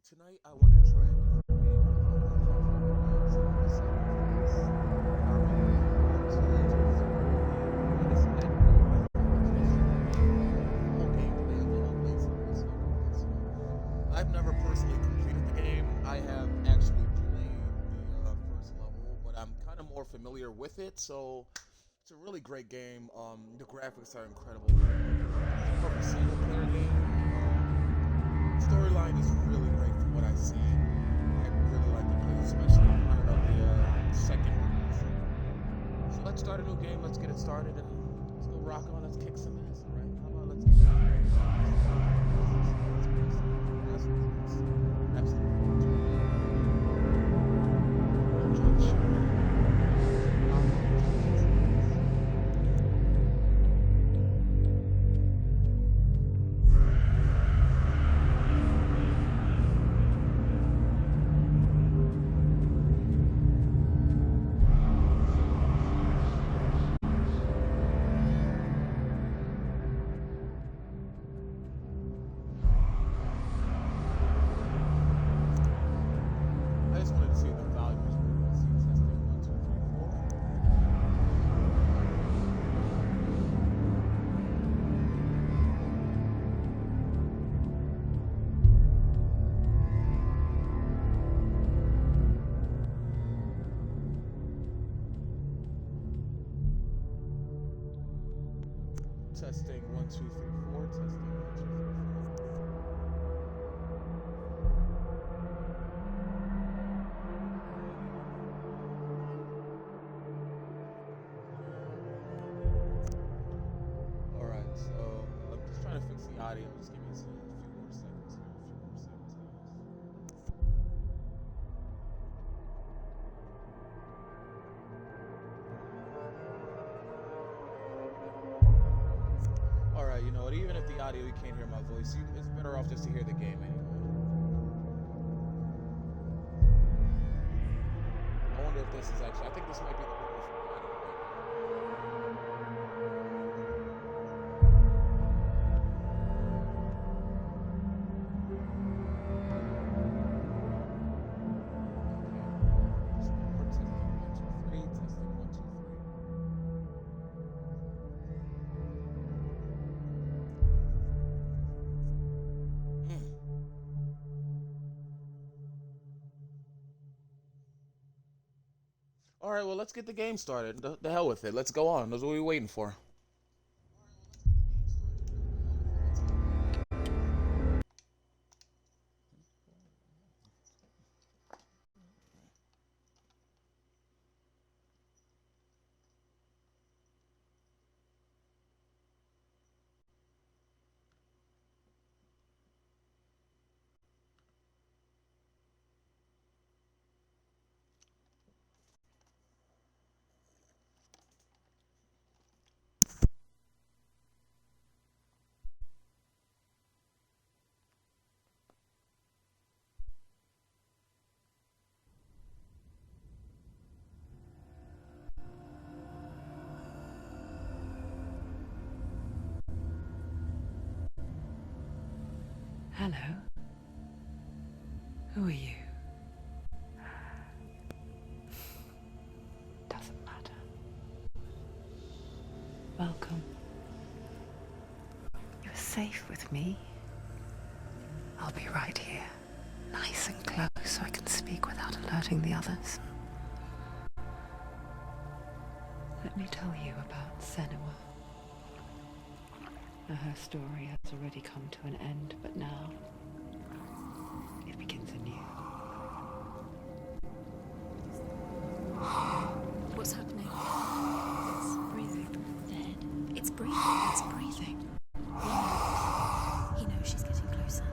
Tonight I want to try a different game. Saucy Saturdays. I've never personally completed the game. I have actually played the first level, but I'm kind of more familiar with it, so it's a really great game. The graphics are incredible. It's a perfect single player game. Storyline is really great from what I see. I really like the play, especially on the second version. So let's start a new game. Let's get it started and let's go rock on. Let's kick some ass, all right? How about let's get it I just wanted to see the values. See testing 1, 2, 3, 4. Testing 1, 2, 3, 4. Testing 1, 2, 3, 4. All right, so I'm just trying to fix the audio. Just give me a few more seconds here. A few more seconds, guys. All right, you know what? Even if the audio you can't hear my voice, it's better off just to hear the game anyway. I wonder if this is actually. I think this might be the perfect audio. All right, well, let's get the game started. The hell with it. Let's go on. That's what we're waiting for. Hello. Who are you? Doesn't matter. Welcome. You're safe with me. I'll be right here, nice and close so I can speak without alerting the others. Let me tell you about Senua. Her story has already come to an end, but now it begins anew. What's happening? It's breathing. Dead. It's breathing. It's breathing. He knows she's getting closer.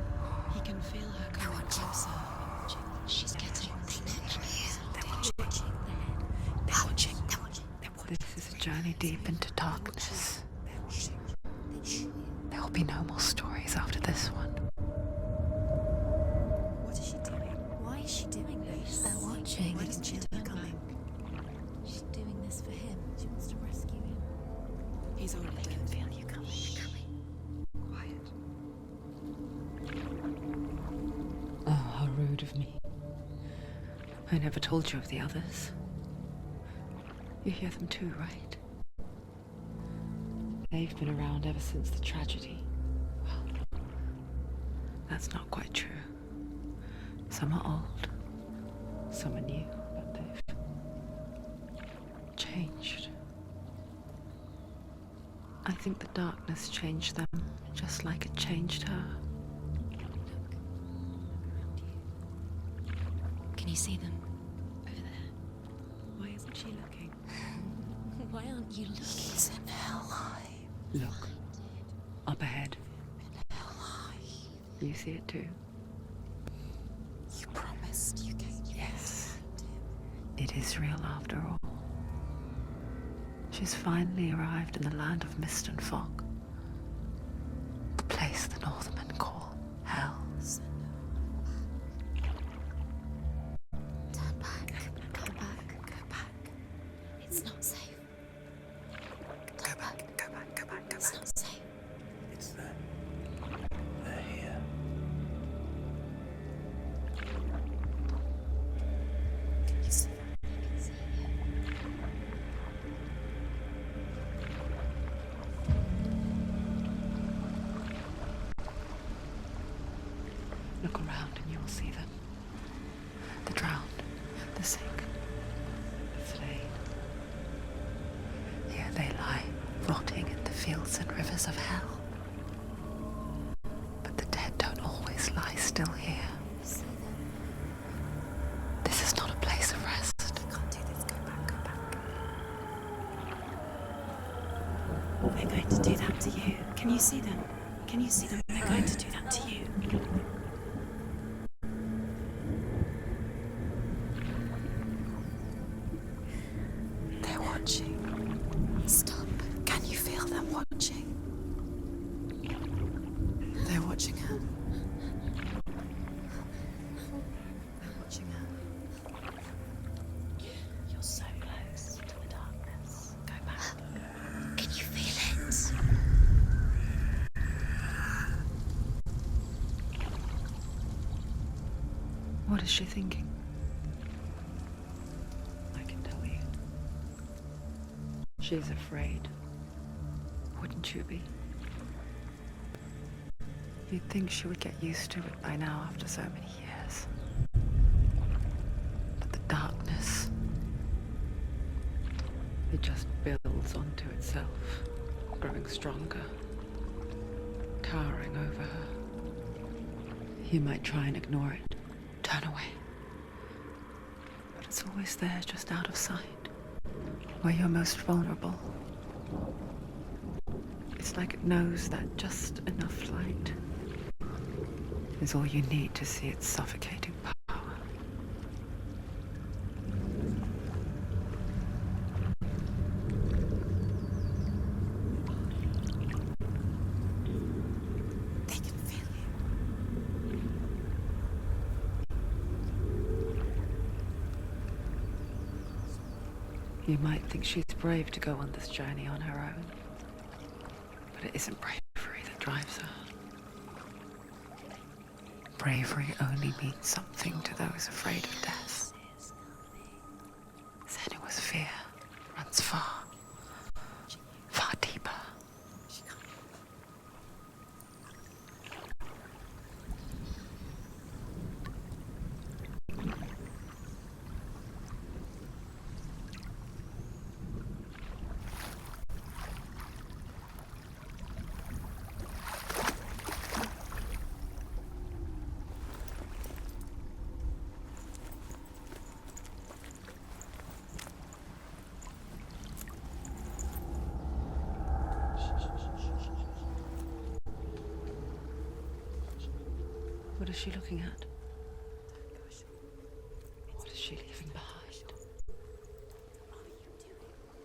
He can feel her coming closer. She's getting closer. They're watching. They're watching. They're watching. This is a journey deep into darkness. There will be no more stories after this one. What is she doing? Why is she doing this? They're watching. Why doesn't she know they're coming? She's doing this for him. She wants to rescue him. He's already dead. I can feel you coming. Quiet. Oh, Rude of me. I never told you of the others. You hear them too, right? They've been around ever since the tragedy. Well, that's not quite true. Some are old, some are new, but they've changed. I think the darkness changed them, just like it changed her. Can you see them? Over there. Why isn't she looking? Why aren't you looking? He's in hell high. Look. Up ahead. In hell high. You see it too? You promised you gave you. Yes. It is real after all. She's finally arrived in the land of mist and fog. The place the Northmen call hell. Turn back. Go back. Go back. It's not safe. Go back, go back, go back, go It's back. not safe. It's them. They're here. You see them? I can see you. Look around and you will see them. The drowned, the sick, the slain. Here they lie, rotting in the fields and rivers of hell. But the dead don't always lie still here. You see them? This is not a place of rest. You can't do this. Go back. Go back. They're going to do that to you. Can you see them? Can you see them? They're going to do that to you. They're watching. Stop. Can you feel them watching? They're watching her. They're watching her. You're so close to the darkness. Go back. Can you feel it? What is she thinking? I can tell you. She's afraid. Wouldn't you be? You'd think she would get used to it by now after so many years. But the darkness, it just builds onto itself, growing stronger, towering over her. You might try and ignore it, turn away. But it's always there, just out of sight, where you're most vulnerable. It's like it knows that just enough light is all you need to see its suffocating power. They can feel you. You might think she's brave to go on this journey on her own, but it isn't bravery that drives her. Bravery only means something to those afraid of death. Then it was fear, runs far, far deeper. What is she looking at? What is she leaving behind?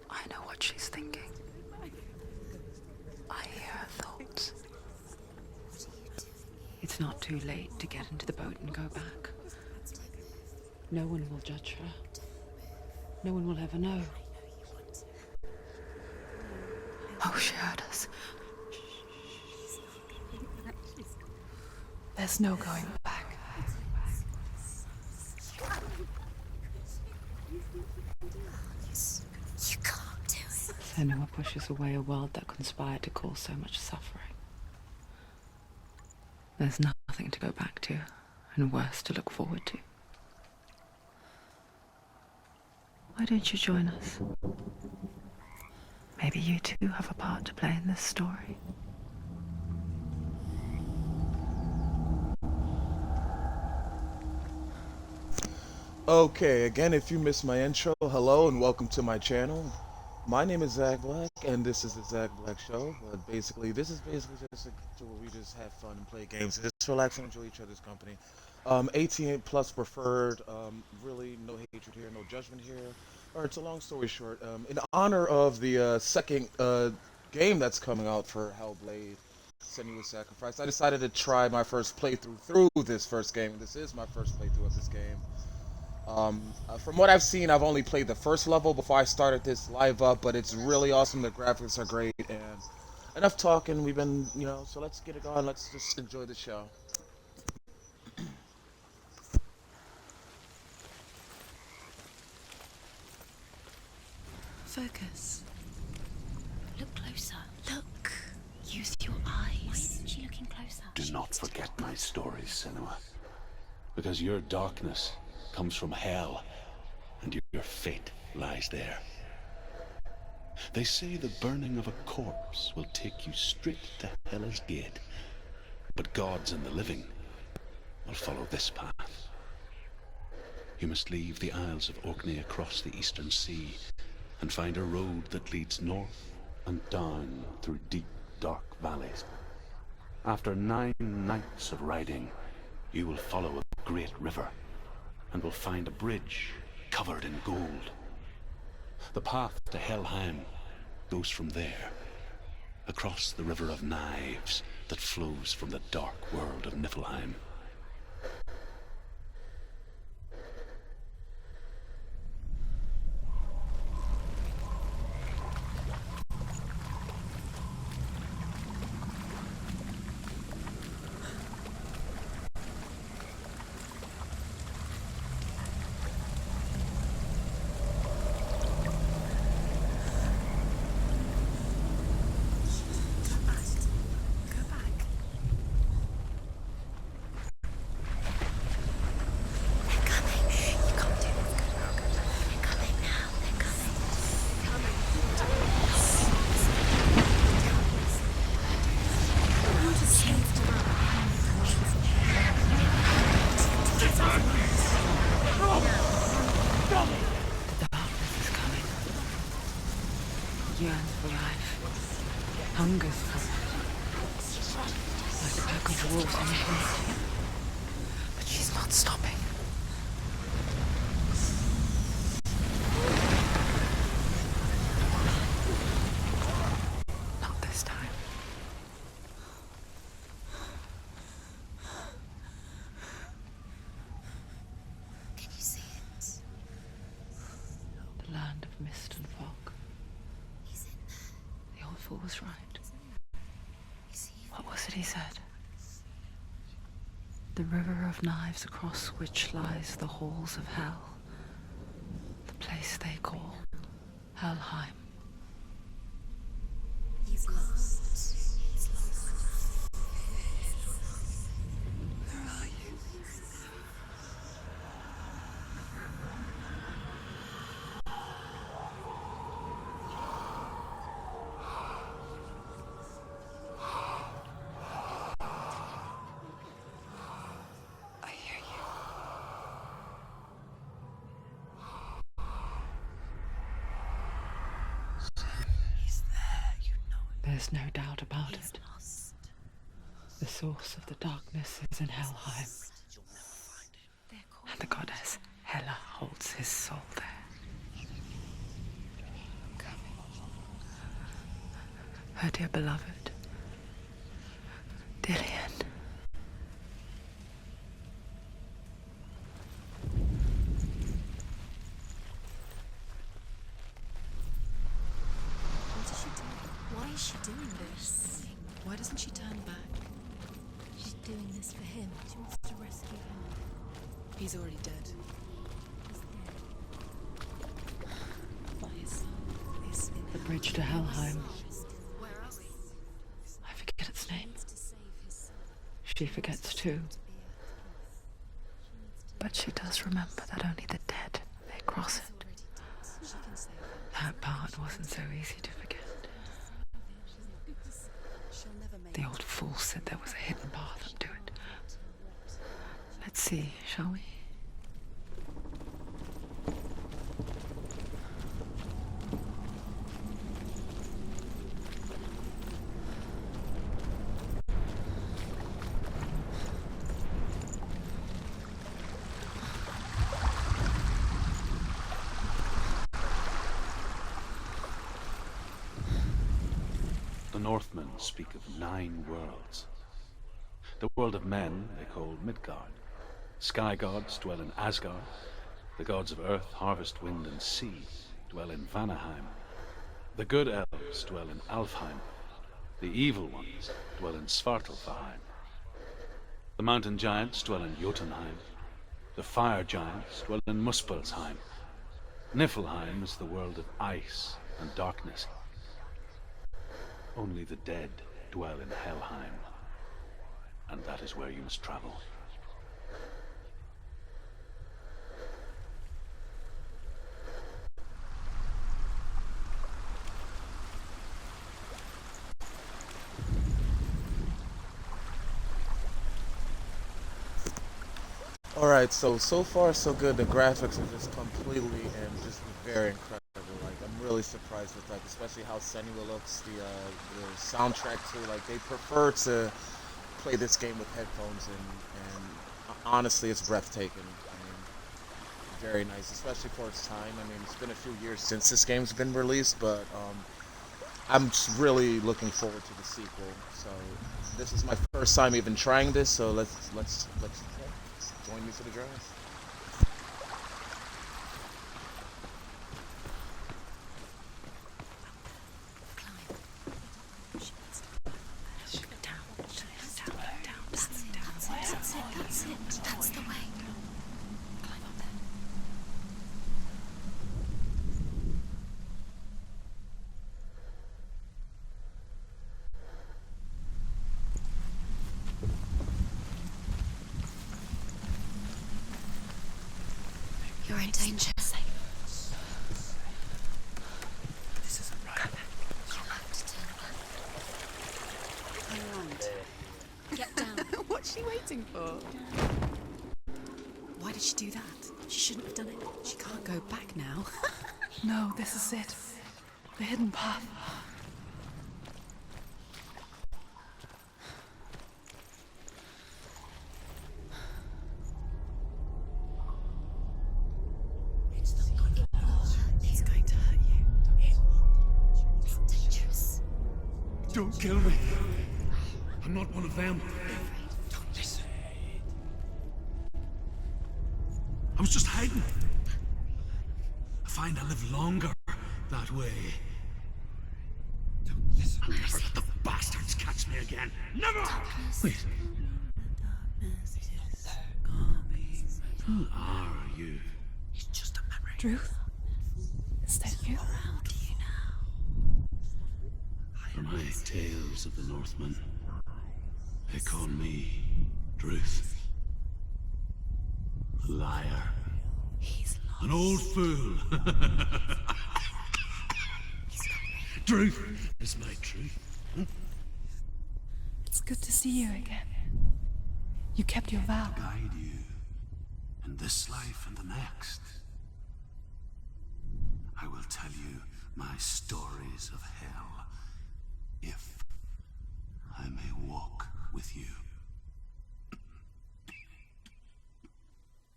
I know what she's thinking. I hear her thoughts. It's not too late to get into the boat and go back. No one will judge her. No one will ever know. Oh, she heard us. There's no going back. Senua pushes away a world that conspired to cause so much suffering. There's nothing to go back to, and worse to look forward to. Why don't you join us? Maybe you too have a part to play in this story. Okay, again, if you missed my intro, hello and welcome to my channel. My name is Zach Black, and this is the Zach Black Show. But basically, this is just where we just have fun and play games, and just relax and enjoy each other's company. 18 plus preferred. Really, no hatred here, no judgment here. All right, so long story short, in honor of the second game that's coming out for Hellblade: Senua's Sacrifice, I decided to try my first playthrough through this first game. This is my first playthrough of this game. From what I've seen, I've only played the first level before I started this live up, but it's really awesome. The graphics are great, and enough talking. We've been, so let's get it going. Let's just enjoy the show. Focus. Look closer. Look. Use your eyes. Why isn't she looking closer? Do not forget my stories, Senua. Because your darkness comes from hell, and your fate lies there. They say the burning of a corpse will take you straight to Hela's gate, but gods and the living will follow this path. You must leave the Isles of Orkney across the eastern sea and find a road that leads north and down through deep, dark valleys. After 9 nights of riding, you will follow a great river and will find a bridge covered in gold. The path to Helheim goes from there, across the River of Knives that flows from the dark world of Niflheim. Yearns for life, hungers for it, like a pack of wolves in heat. But she's not stopping. Not this time. Can you see it? The land of mist and fog. He's in there. The old fool was right. Is he? What was it he said? The river of knives across which lies the halls of hell. The place they call Helheim. He's lost. He's lost. Where are you? I hear you. He's there, you know it. There's no doubt about He's it. lost. The source of the darkness is in Helheim, They're called and the goddess Hela holds his soul there. Her dear beloved, Dillian. What is she doing? Why is she doing this? Why doesn't she turn back? She's doing this for him. She wants to rescue him. He's already dead. He's dead. But his soul is in The bridge to Helheim. I forget its name. She forgets too. But she does remember that only the dead may cross it. That part wasn't so easy to forget. The old fool said there was a hidden path up to it. Let's see, shall we? The Northmen speak of 9 worlds. The world of men they call Midgard. Sky gods dwell in Asgard. The gods of earth, harvest, wind, and sea dwell in Vanaheim. The good elves dwell in Alfheim. The evil ones dwell in Svartalfheim. The mountain giants dwell in Jotunheim. The fire giants dwell in Muspelheim. Niflheim is the world of ice and darkness. Only the dead dwell in Helheim, and that is where you must travel. Alright, so far so good. The graphics are just completely and just very incredible. Like, I'm really surprised with that, especially how Senua looks, the soundtrack too. Like, they prefer to play this game with headphones, and honestly, it's breathtaking. I mean, very nice, especially for its time. I mean, it's been a few years since this game's been released, but I'm just really looking forward to the sequel. So this is my first time even trying this, so let's join me for the drive. That's the way. Climb up there. You're in danger. This isn't right. You'll have to turn around. Get down. What's she waiting for? Why did she do that? She shouldn't have done it. She can't go back now. No, this is it. The hidden path. It's going to hurt you. It's dangerous. Don't kill me. I'm not one of them. Don't listen. I was just hiding. I find I live longer that way. Don't listen. I'll never let the bastards catch me again. Never! Wait. Who are you? It's just a memory. Druth? Is that you? For my tales of the Northmen, they call me Druth. A liar. He's lost. An old fool. Truth is my truth. It's good to see you again. You kept your vow. Guide you in this life and the next. I will tell you my stories of hell, if I may walk with you.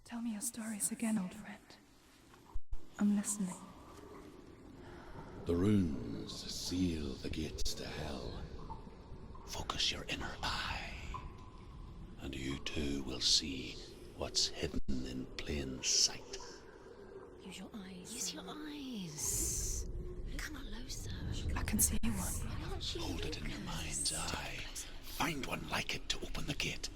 Tell me your stories again, old friend. I'm listening. The runes seal the gates to hell. Focus your inner eye, and you too will see what's hidden in plain sight. Use your eyes. Use your eyes. Come closer. I can see one. Hold it in your mind's eye. Find one like it to open the gate.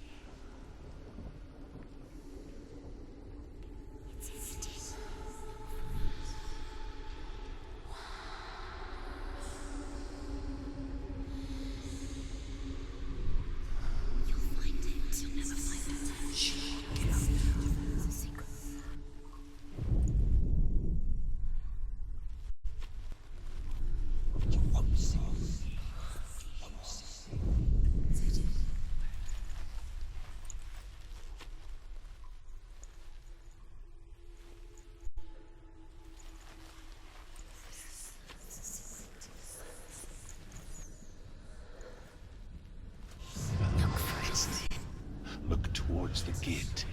towards the gate.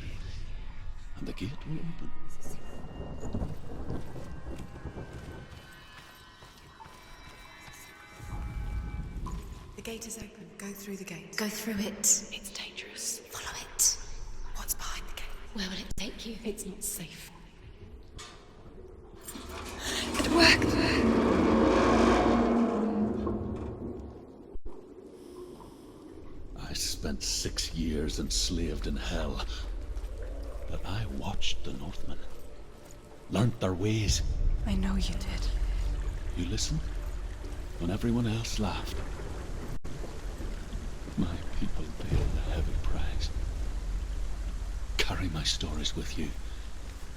And the gate will open. The gate is open. Go through the gate. Go through it. It's dangerous. Follow it. What's behind the gate? Where will it take you? It's not safe. It worked. I spent 6 years enslaved in hell. But I watched the Northmen. Learnt their ways. I know you did. You listened when everyone else laughed. My people paid a heavy price. Carry my stories with you,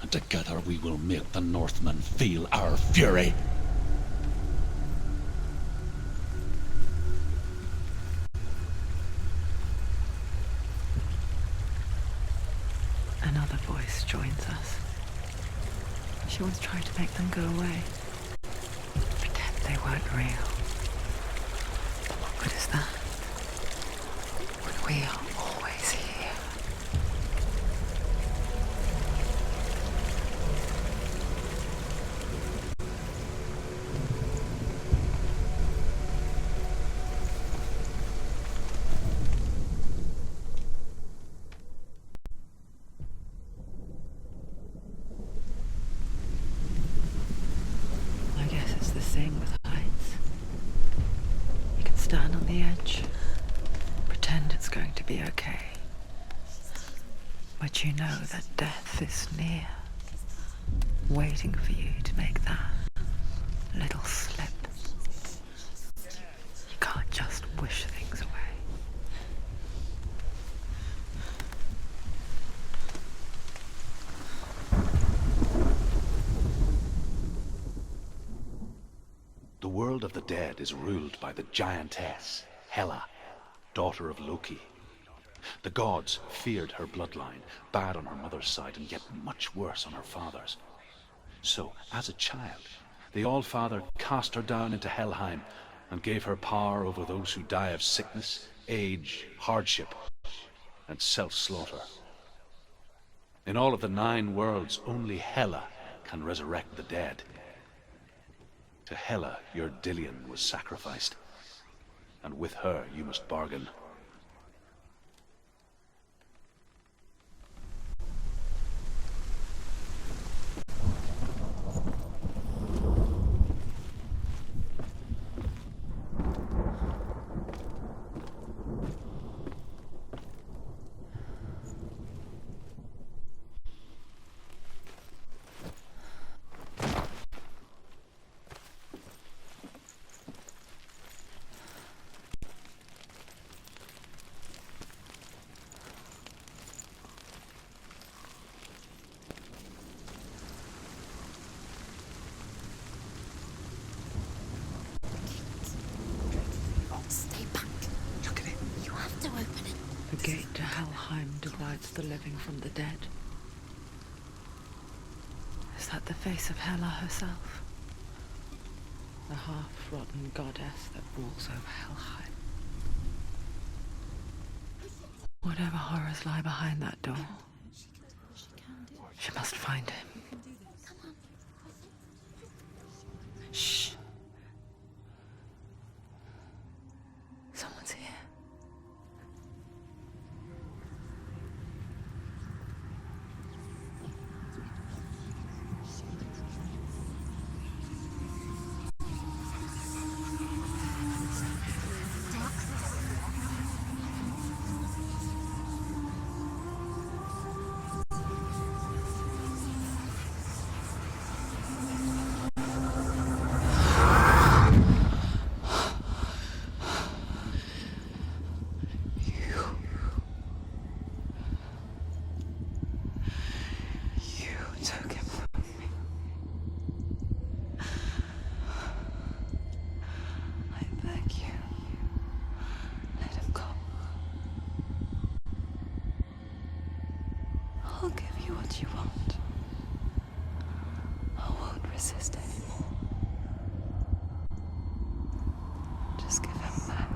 and together we will make the Northmen feel our fury. Another voice joins us. She once tried to make them go away. Pretend they weren't real. But what good is that? When we are always here. I guess it's the same with heights. You can stand on the edge, pretend it's going to be okay. But you know that death is near, waiting for you to make that little slip. You can't just wish things away. The world of the dead is ruled by the giantess, Hela, daughter of Loki. The gods feared her bloodline, bad on her mother's side and yet much worse on her father's. So, as a child, the All-Father cast her down into Helheim and gave her power over those who die of sickness, age, hardship, and self-slaughter. In all of the 9 worlds, only Hela can resurrect the dead. To Hela, your Dillion was sacrificed, and with her you must bargain. Stay back. Look at it. You have to open it. The gate to Helheim divides the living from the dead. Is that the face of Hela herself? The half-rotten goddess that rules over Helheim. Whatever horrors lie behind that door, she must find him. Shh. Someone's here. You took him from me. I beg you, let him go. I'll give you what you want. I won't resist anymore. Just give him back.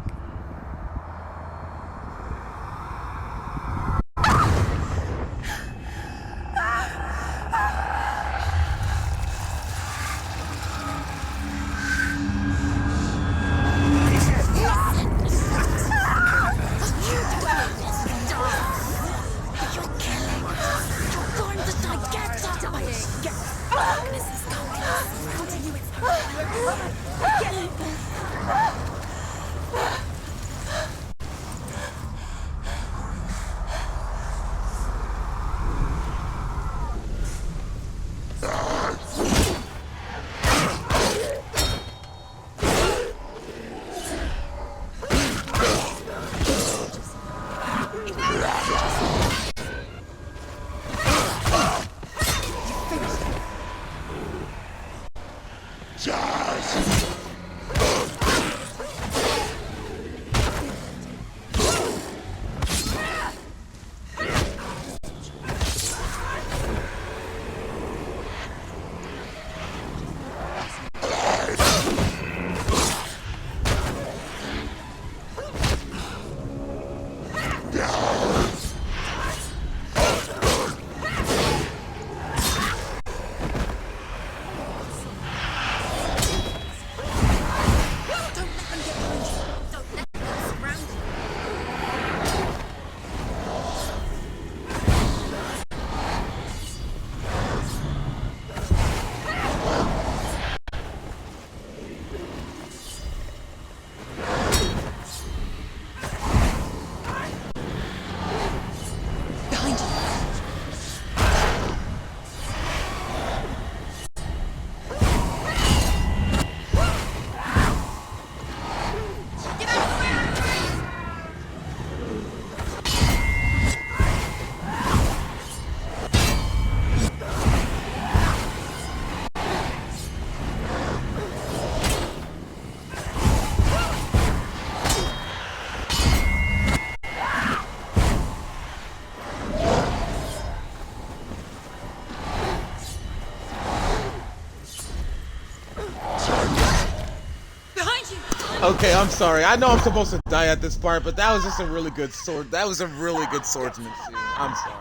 Okay, I'm sorry. I know I'm supposed to die at this part, but that was just a really good sword. That was a really good swordsman scene. I'm sorry.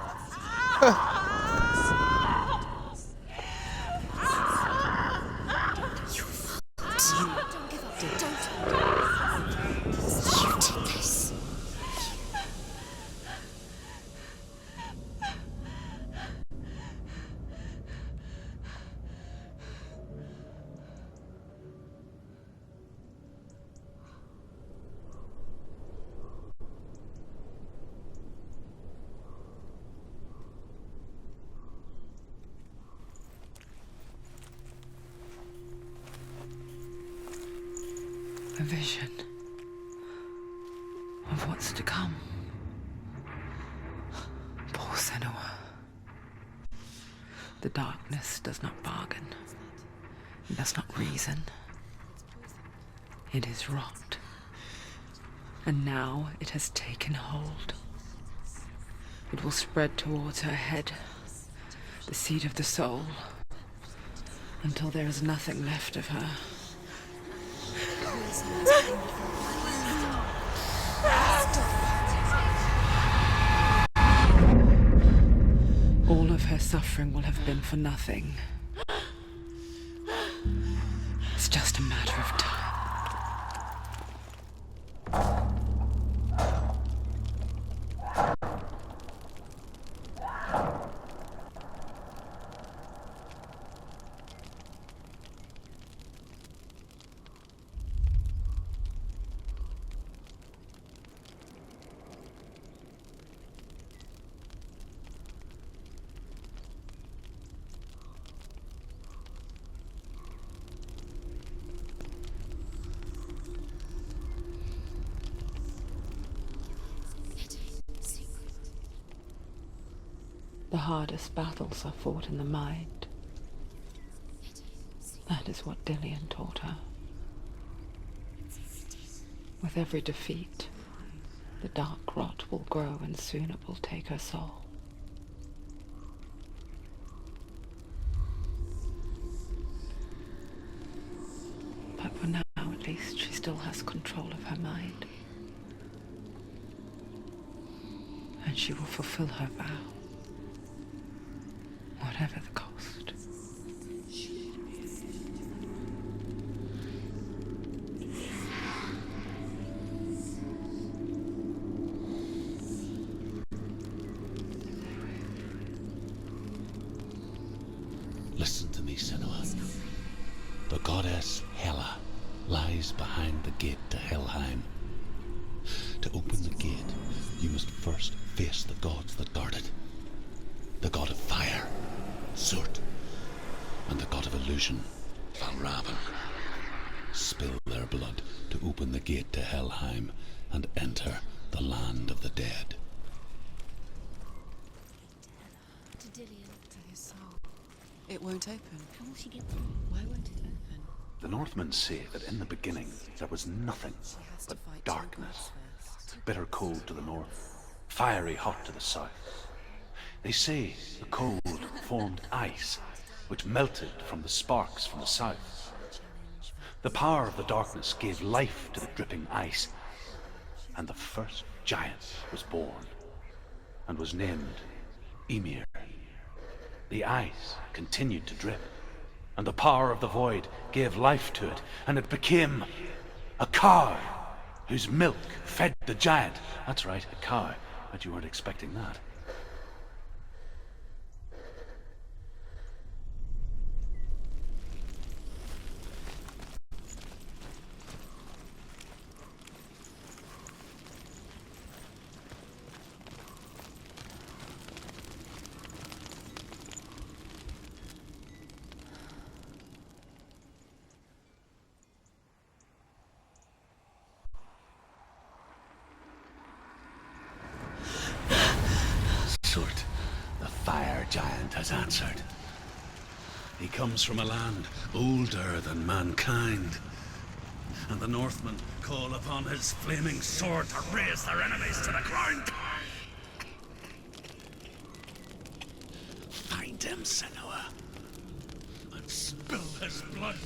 Don't give up. Don't. You did this. A vision of what's to come. Poor Senua. The darkness does not bargain. It does not reason. It is rot. And now it has taken hold. It will spread towards her head, the seat of the soul, until there is nothing left of her. All of her suffering will have been for nothing. It's just a matter of time. The hardest battles are fought in the mind. That is what Dillian taught her. With every defeat, the dark rot will grow and soon it will take her soul. But for now, at least, she still has control of her mind. And she will fulfill her vow. Whatever the cost. Listen to me, Senua. The goddess Hela lies behind the gate to Helheim. To open the gate, you must first face the gods that guard it. The god of fire, Surt, and the god of illusion, Valravan. Spill their blood to open the gate to Helheim and enter the land of the dead. To Dillian. To his soul. It won't open. How will she get through? Why won't it open? The Northmen say that in the beginning there was nothing She has but to fight darkness. two gods first. Bitter cold to the north, fiery hot to the south. They say the cold formed ice, which melted from the sparks from the south. The power of the darkness gave life to the dripping ice, and the first giant was born, and was named Ymir. The ice continued to drip, and the power of the void gave life to it, and it became a cow, whose milk fed the giant. That's right, a cow. Bet you weren't expecting that. Surt, the fire giant, has answered. He comes from a land older than mankind, and the Northmen call upon his flaming sword to raise their enemies to the ground. Find him, Senua, and spill his blood.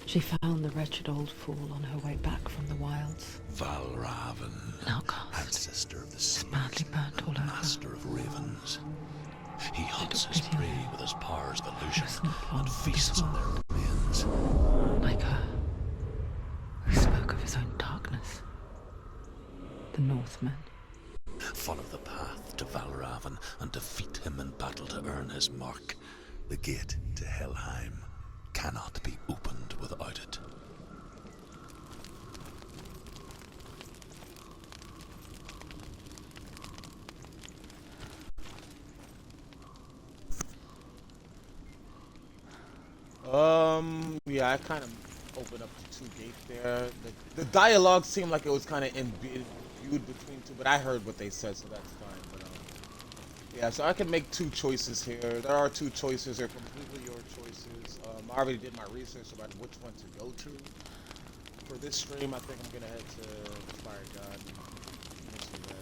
She found the wretched old fool on her way back from the wilds. Valravan, Outcast. ancestor of the It's seas, badly burnt all over. master of ravens. He hunts took his pity on prey her. with his powers of illusion was not long and for feasts this on their world. remains. Like her, who spoke of his own darkness. The Northmen. Follow the path to Valravan and defeat him in battle to earn his mark. The gate to Helheim cannot be opened without it. Yeah, I kind of opened up the two gates there. The dialogue seemed like it was kind of imbued between two, but I heard what they said, so that's fine. But yeah, so I can make two choices here. There are two choices. They're completely your choices. I already did my research about which one to go to. For this stream, I think I'm gonna head to Fire God. Let's do that.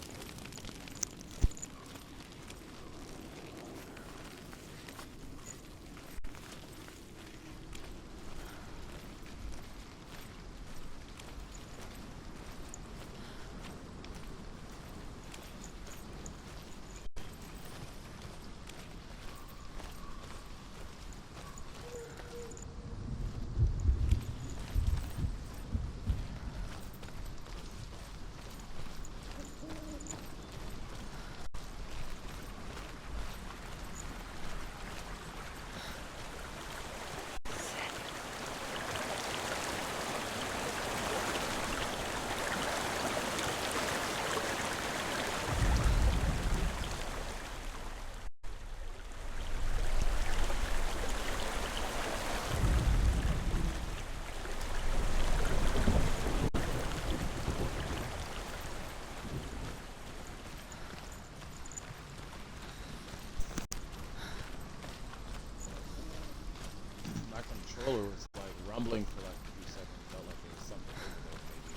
My controller was like rumbling for like a few seconds. Felt like there was something over there, maybe.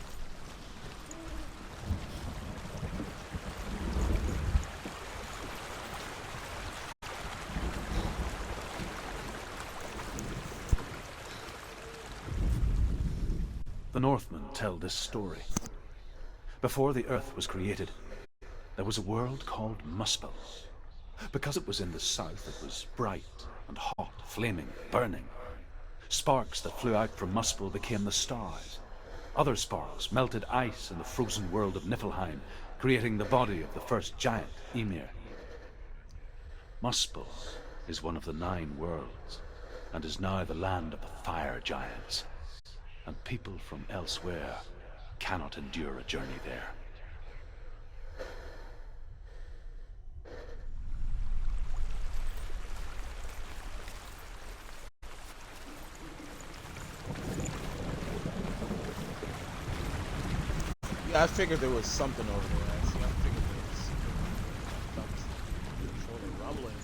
The Northmen tell this story. Before the earth was created, there was a world called Muspel. Because it was in the south, it was bright and hot, flaming, burning. Sparks that flew out from Muspel became the stars. Other sparks melted ice in the frozen world of Niflheim, creating the body of the first giant, Ymir. Muspel is one of the 9 worlds, and is now the land of the fire giants. And people from elsewhere cannot endure a journey there. Yeah, I figured there was something over there. See, I figured there was something. Controller rumbling.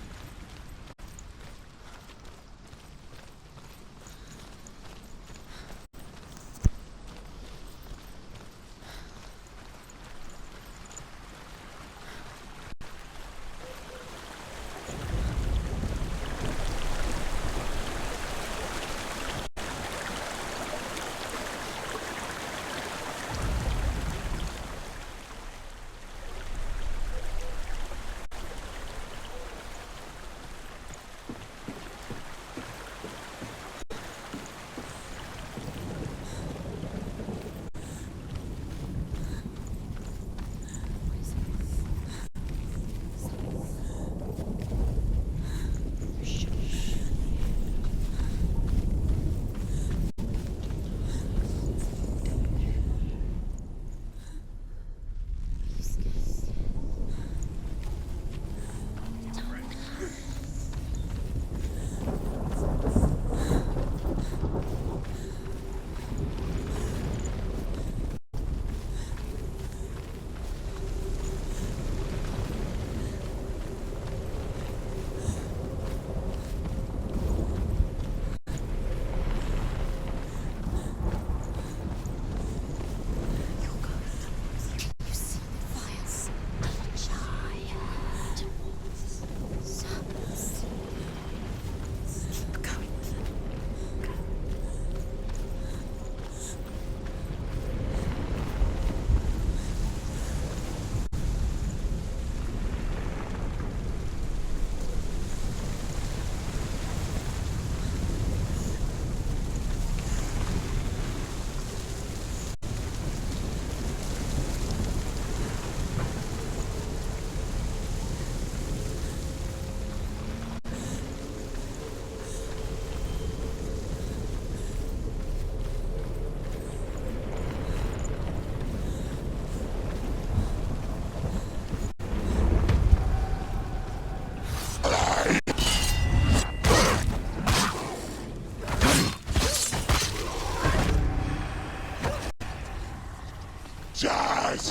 End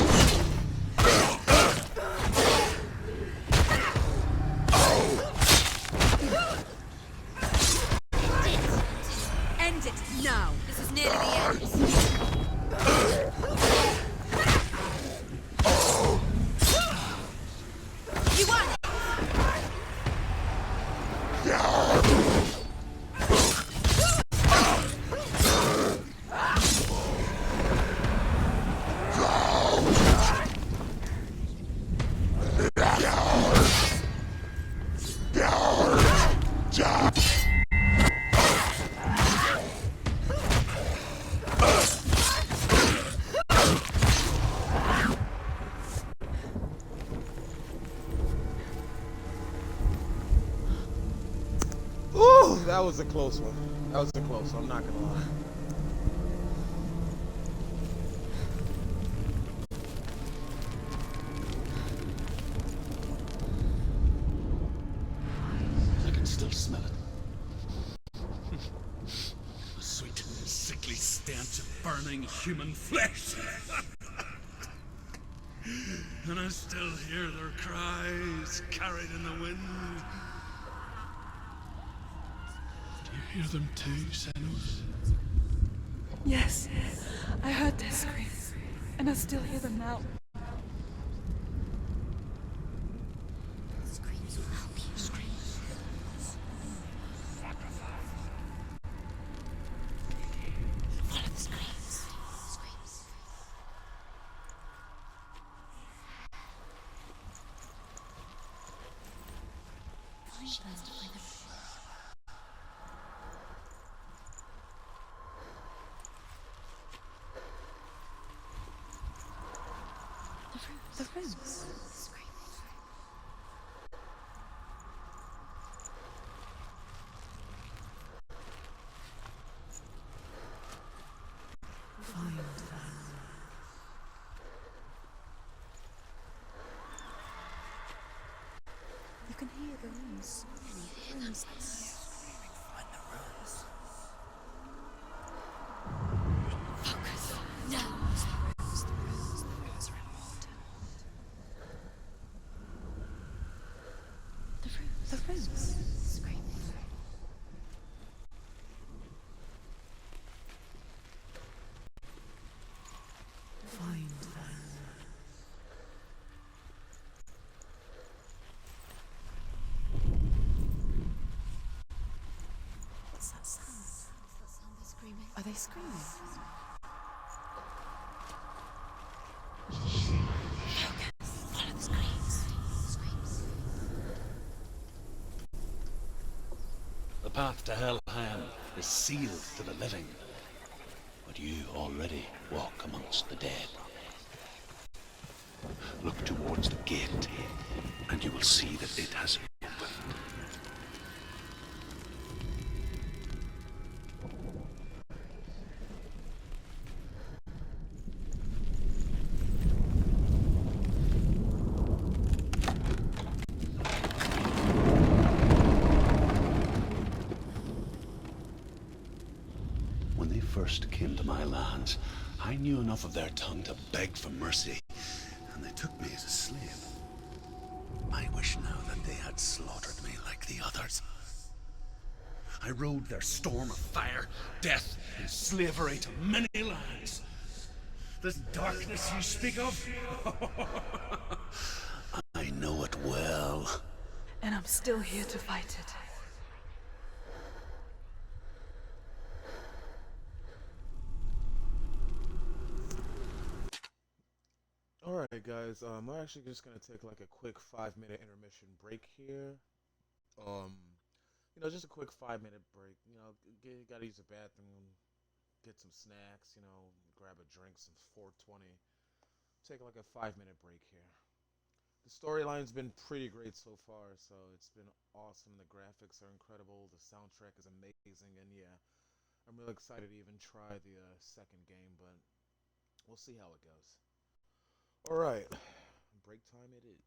it now. This is nearly the end. You won! Ooh, that was a close one. That was a close one, I'm not gonna lie. I can still smell it. The sweet, sickly stench of burning human flesh. And I still hear their cries carried in the wind. Do you hear them too, Senua? Yes, I heard their screams, and I still hear them now. Screams will help you. Screams. Follow the screams. Screams. She needs to find them. The rooms. Find them. You can hear the rooms. Can you hear them? Find the rooms. Focus. No. The rooms are important. The rooms. Screaming. Find them. What's that sound? What's that sound they're screaming? Are they screaming? Follow the screams. Screams. The path to Helheim is sealed to the living, but you already walk amongst the dead. Look towards the gate, and you will see that it has opened. When they first came to my lands, I knew enough of their tongue to beg for mercy, and they took me as a slave. I wish now that they had slaughtered me like the others. I rode their storm of fire, death, and slavery to many lands. This darkness you speak of, I know it well. And I'm still here to fight it. Alright guys, we're actually just gonna take like a quick 5-minute intermission break here. Just a quick 5-minute break. Gotta use the bathroom, get some snacks, grab a drink, some 420. Take like a 5-minute break here. The storyline's been pretty great so far, so it's been awesome. The graphics are incredible, the soundtrack is amazing, and yeah, I'm really excited to even try the second game, but we'll see how it goes. Alright, break time it is.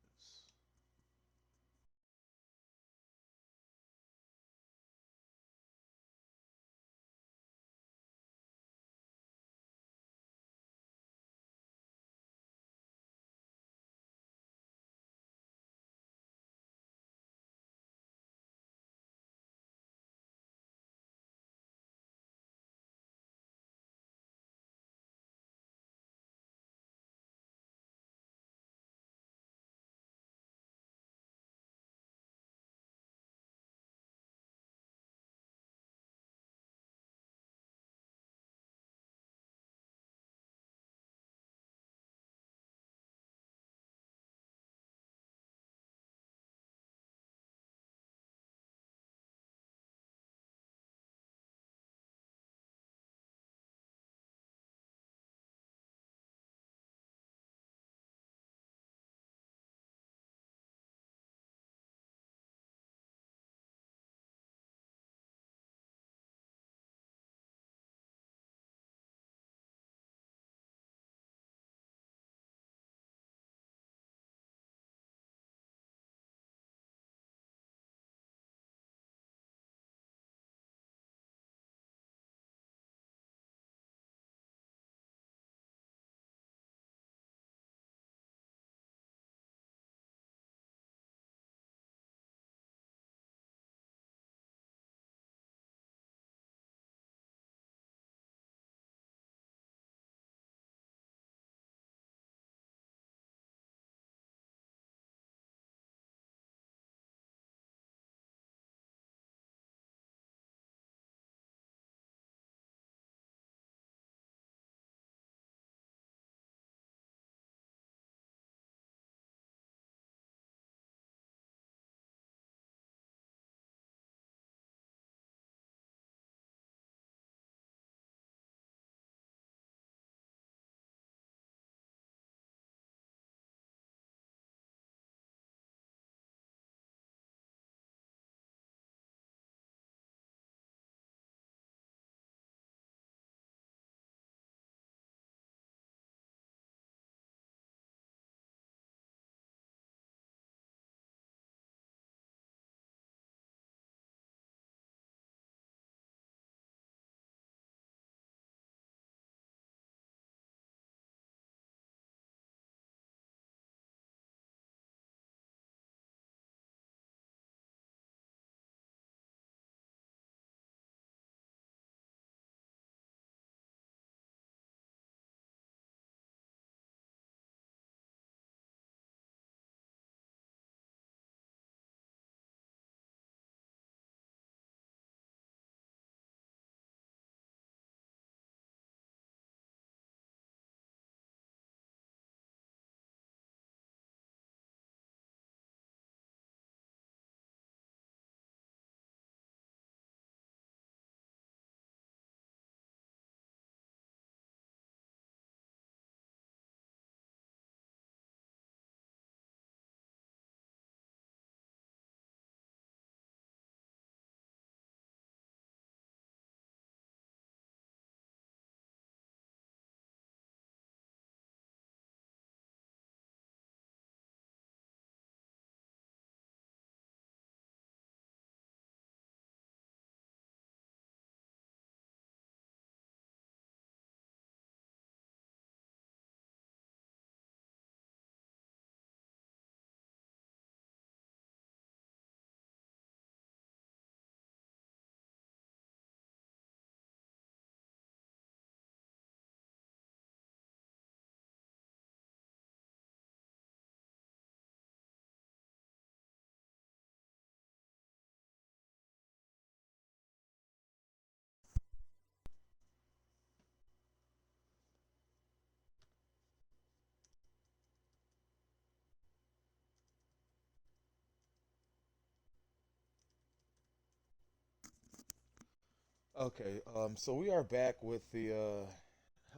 Okay, so we are back with the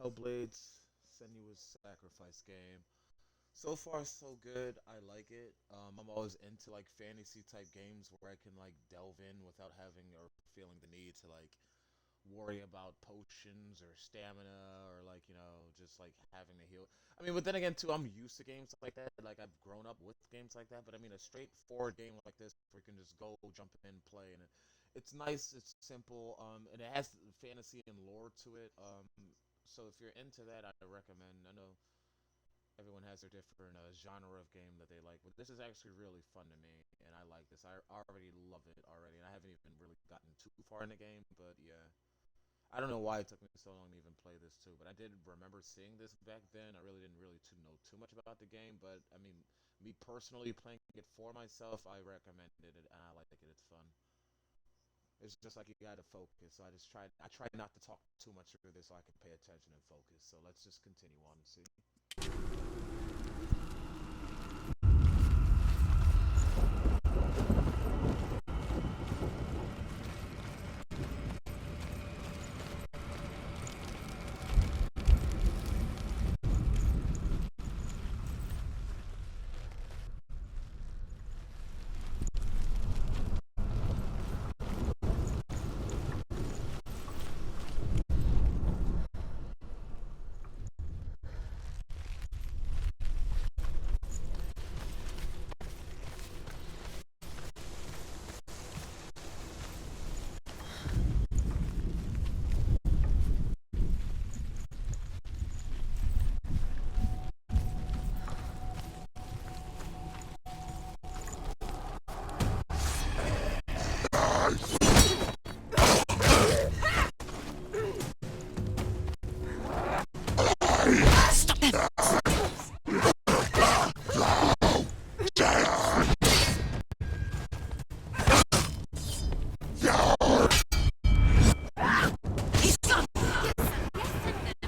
Hellblades Senua's Sacrifice game. So far, so good. I like it. I'm always into like fantasy type games where I can like delve in without having or feeling the need to like worry about potions or stamina or like just like having to heal. I mean, but then again too, I'm used to games like that. Like I've grown up with games like that. But I mean, a straightforward game like this where you can just go jump in, play, and it's nice. It's simple. And it has fantasy and lore to it. So if you're into that, I recommend. I know everyone has their different genre of game that they like, but this is actually really fun to me, and I like this. I already love it already, and I haven't even really gotten too far in the game, but yeah. I don't know why it took me so long to even play this too, but I did remember seeing this back then. I really didn't really know too much about the game, but I mean, me personally playing it for myself, I recommended it and I like it. It's fun. It's just like you gotta focus. So I tried not to talk too much through this so I can pay attention and focus. So let's just continue on and see.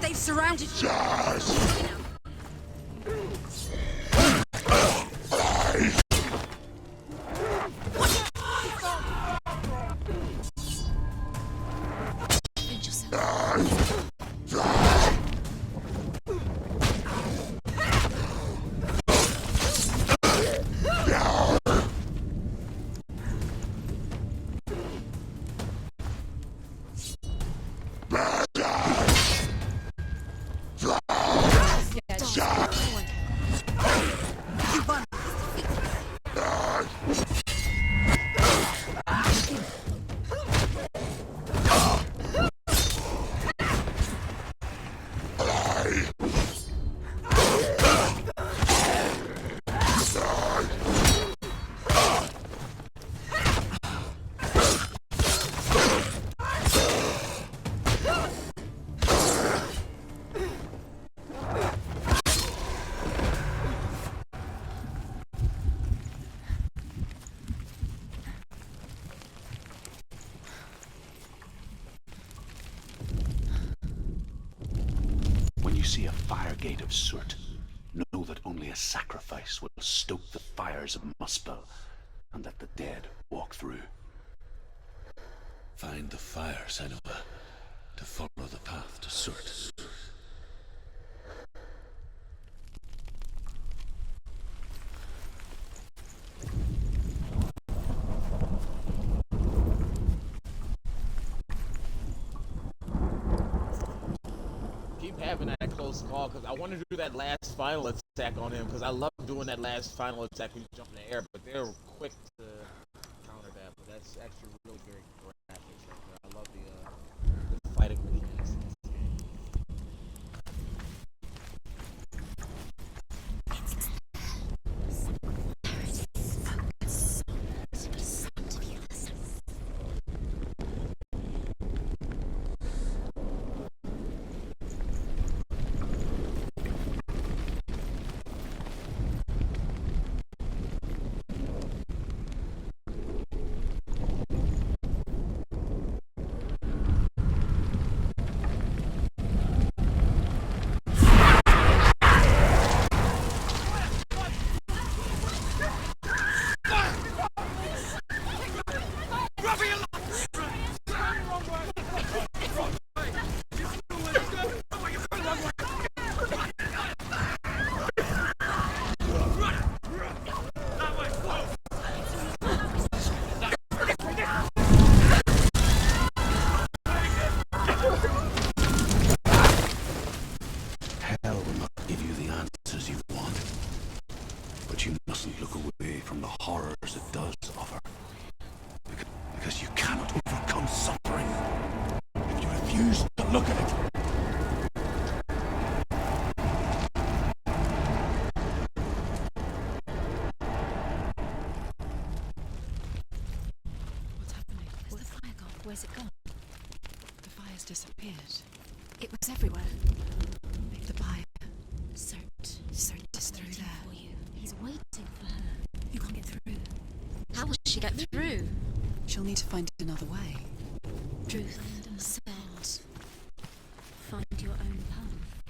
They've surrounded you. Defend yourself. When you see a fire gate of soot, know that only a sacrifice will stoke the fires of Muspel, and that the dead walk through. Find the fire, Senua, to follow the path to Surt. Keep having that close call because I want to do that last final attack on him because I love doing that last final attack when you jump in the air, but they're quick to counter that. But that's actually really great graphics right there. I love the fighting mechanics in this game. Where's it gone? The fire's disappeared. It was everywhere. The pyre. Cert. Cert is through Waiting there. for you. He's waiting for her. You can't get through. How will she get through? She'll need to find another way. Truth. Cert. Find your own path.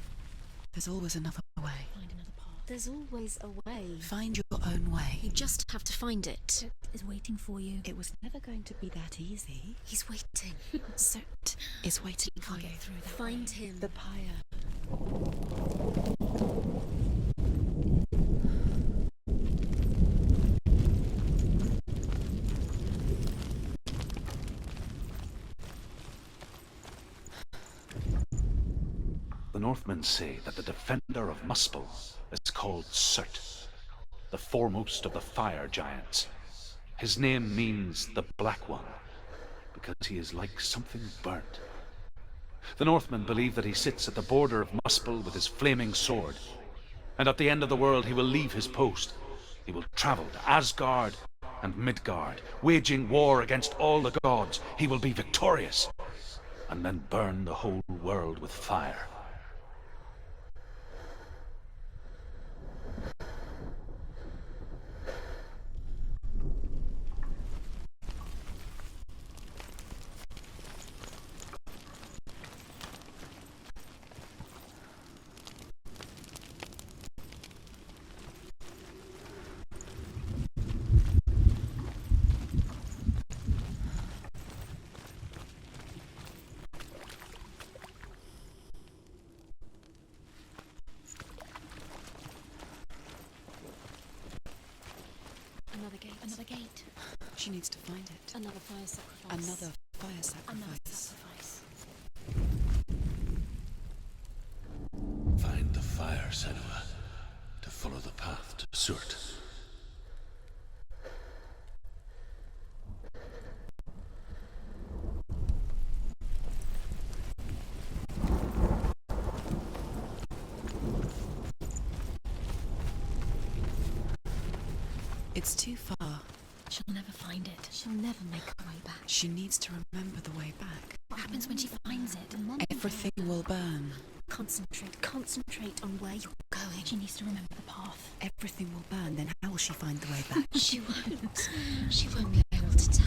There's always another way. Find another path. There's always a way. Find your own way. You just have to find it. Cert is waiting for you. It was never going to be that easy. He's waiting. Cert is waiting for you. Get through that Find him. The pyre. The Northmen say that the defender of Muspel is called Surt, the foremost of the fire giants. His name means the Black One, because he is like something burnt. The Northmen believe that he sits at the border of Muspel with his flaming sword, and at the end of the world he will leave his post. He will travel to Asgard and Midgard, waging war against all the gods. He will be victorious, and then burn the whole world with fire. Another gate. Another gate. She needs to find it. Another fire sacrifice. Another fire sacrifice. Another sacrifice. Find the fire, Senua, to follow the path to Surt. It's too far. She'll never find it. She'll never make her way back. She needs to remember the way back. What happens when she finds it? And then Everything will burn. Concentrate on where you're going. She needs to remember the path. Everything will burn, then how will she find the way back? She won't. She won't be able to tell.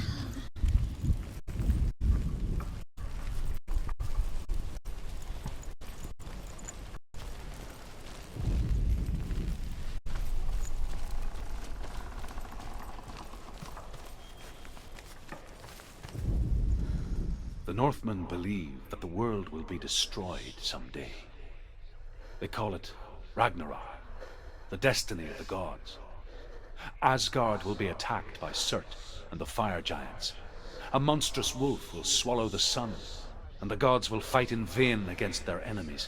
The Northmen believe that the world will be destroyed someday. They call it Ragnarok, the destiny of the gods. Asgard will be attacked by Surt and the fire giants. A monstrous wolf will swallow the sun, and the gods will fight in vain against their enemies.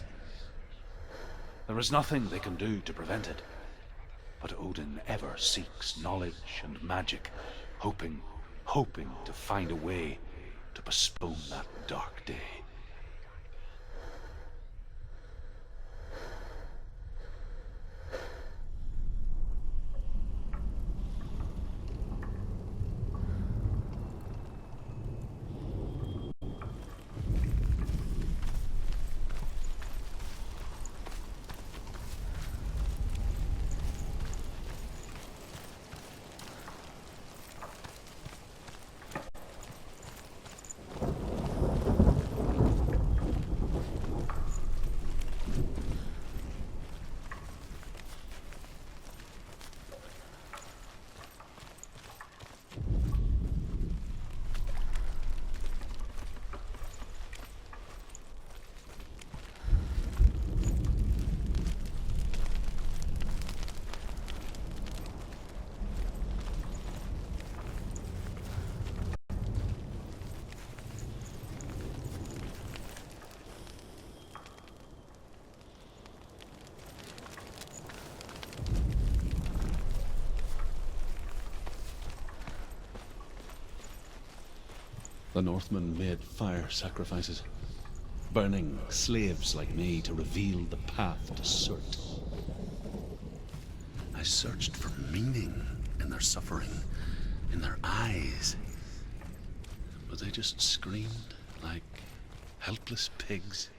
There is nothing they can do to prevent it, but Odin ever seeks knowledge and magic, hoping to find a way to postpone that dark day. The Northmen made fire sacrifices, burning slaves like me to reveal the path to Surt. I searched for meaning in their suffering, in their eyes. but they just screamed like helpless pigs.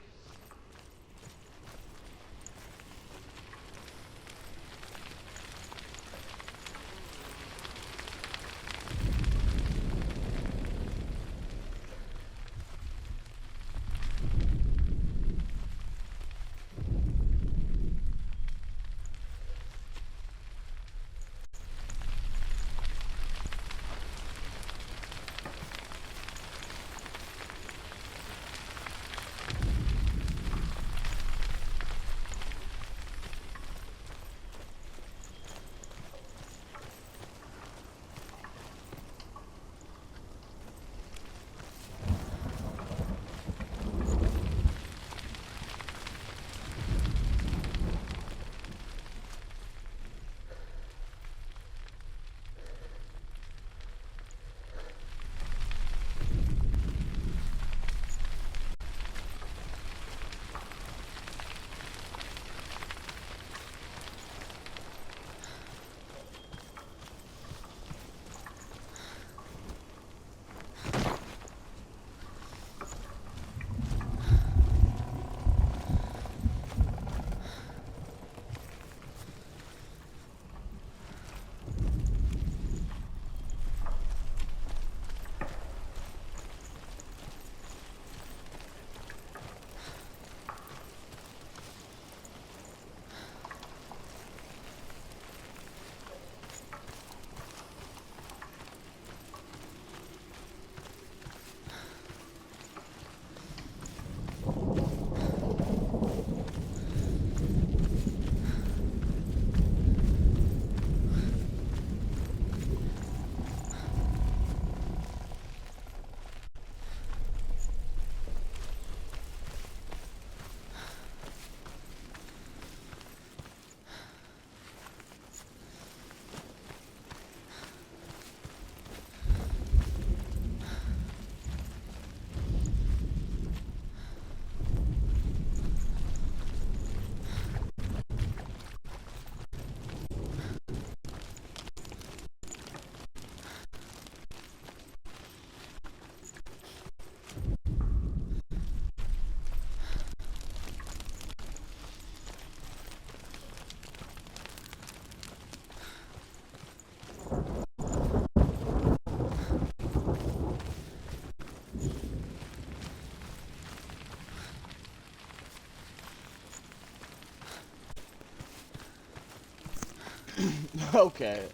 Okay.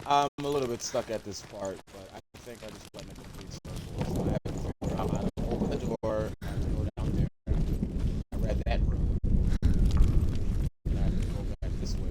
I'm a little bit stuck at this part, but I think I just went in a complete circle. So I have to figure out how to open the door, I have to go down there. I read that room, and I have to go back this way.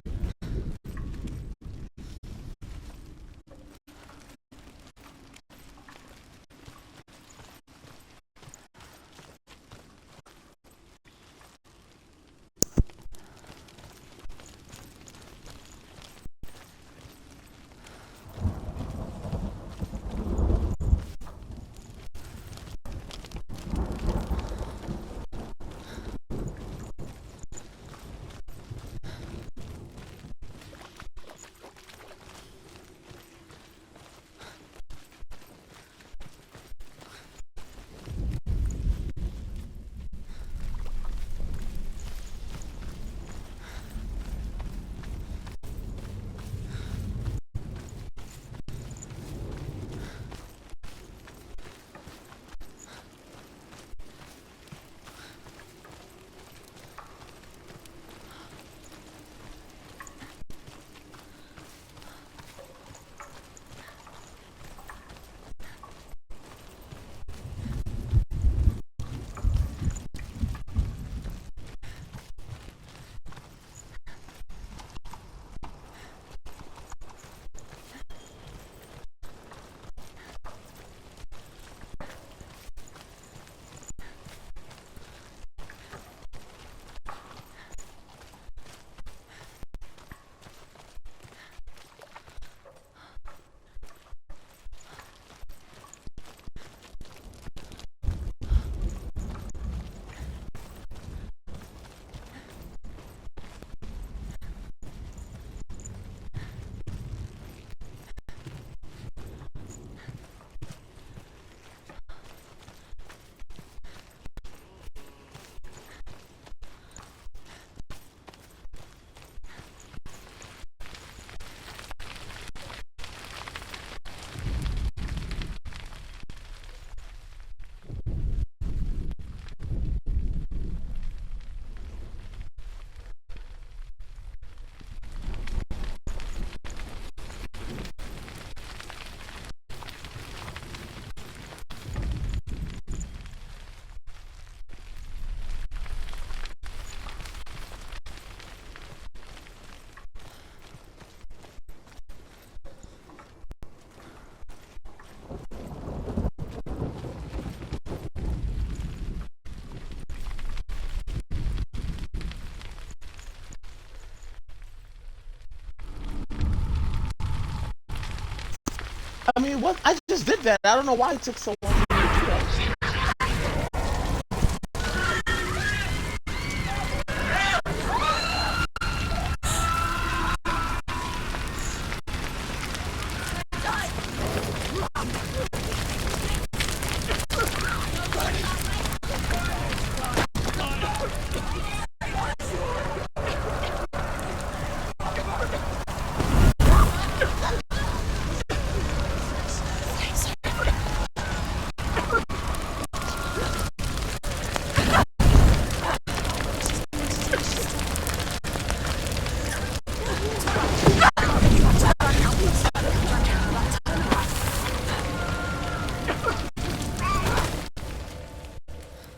I mean, what? I just did that. I don't know why it took so long for me to do that.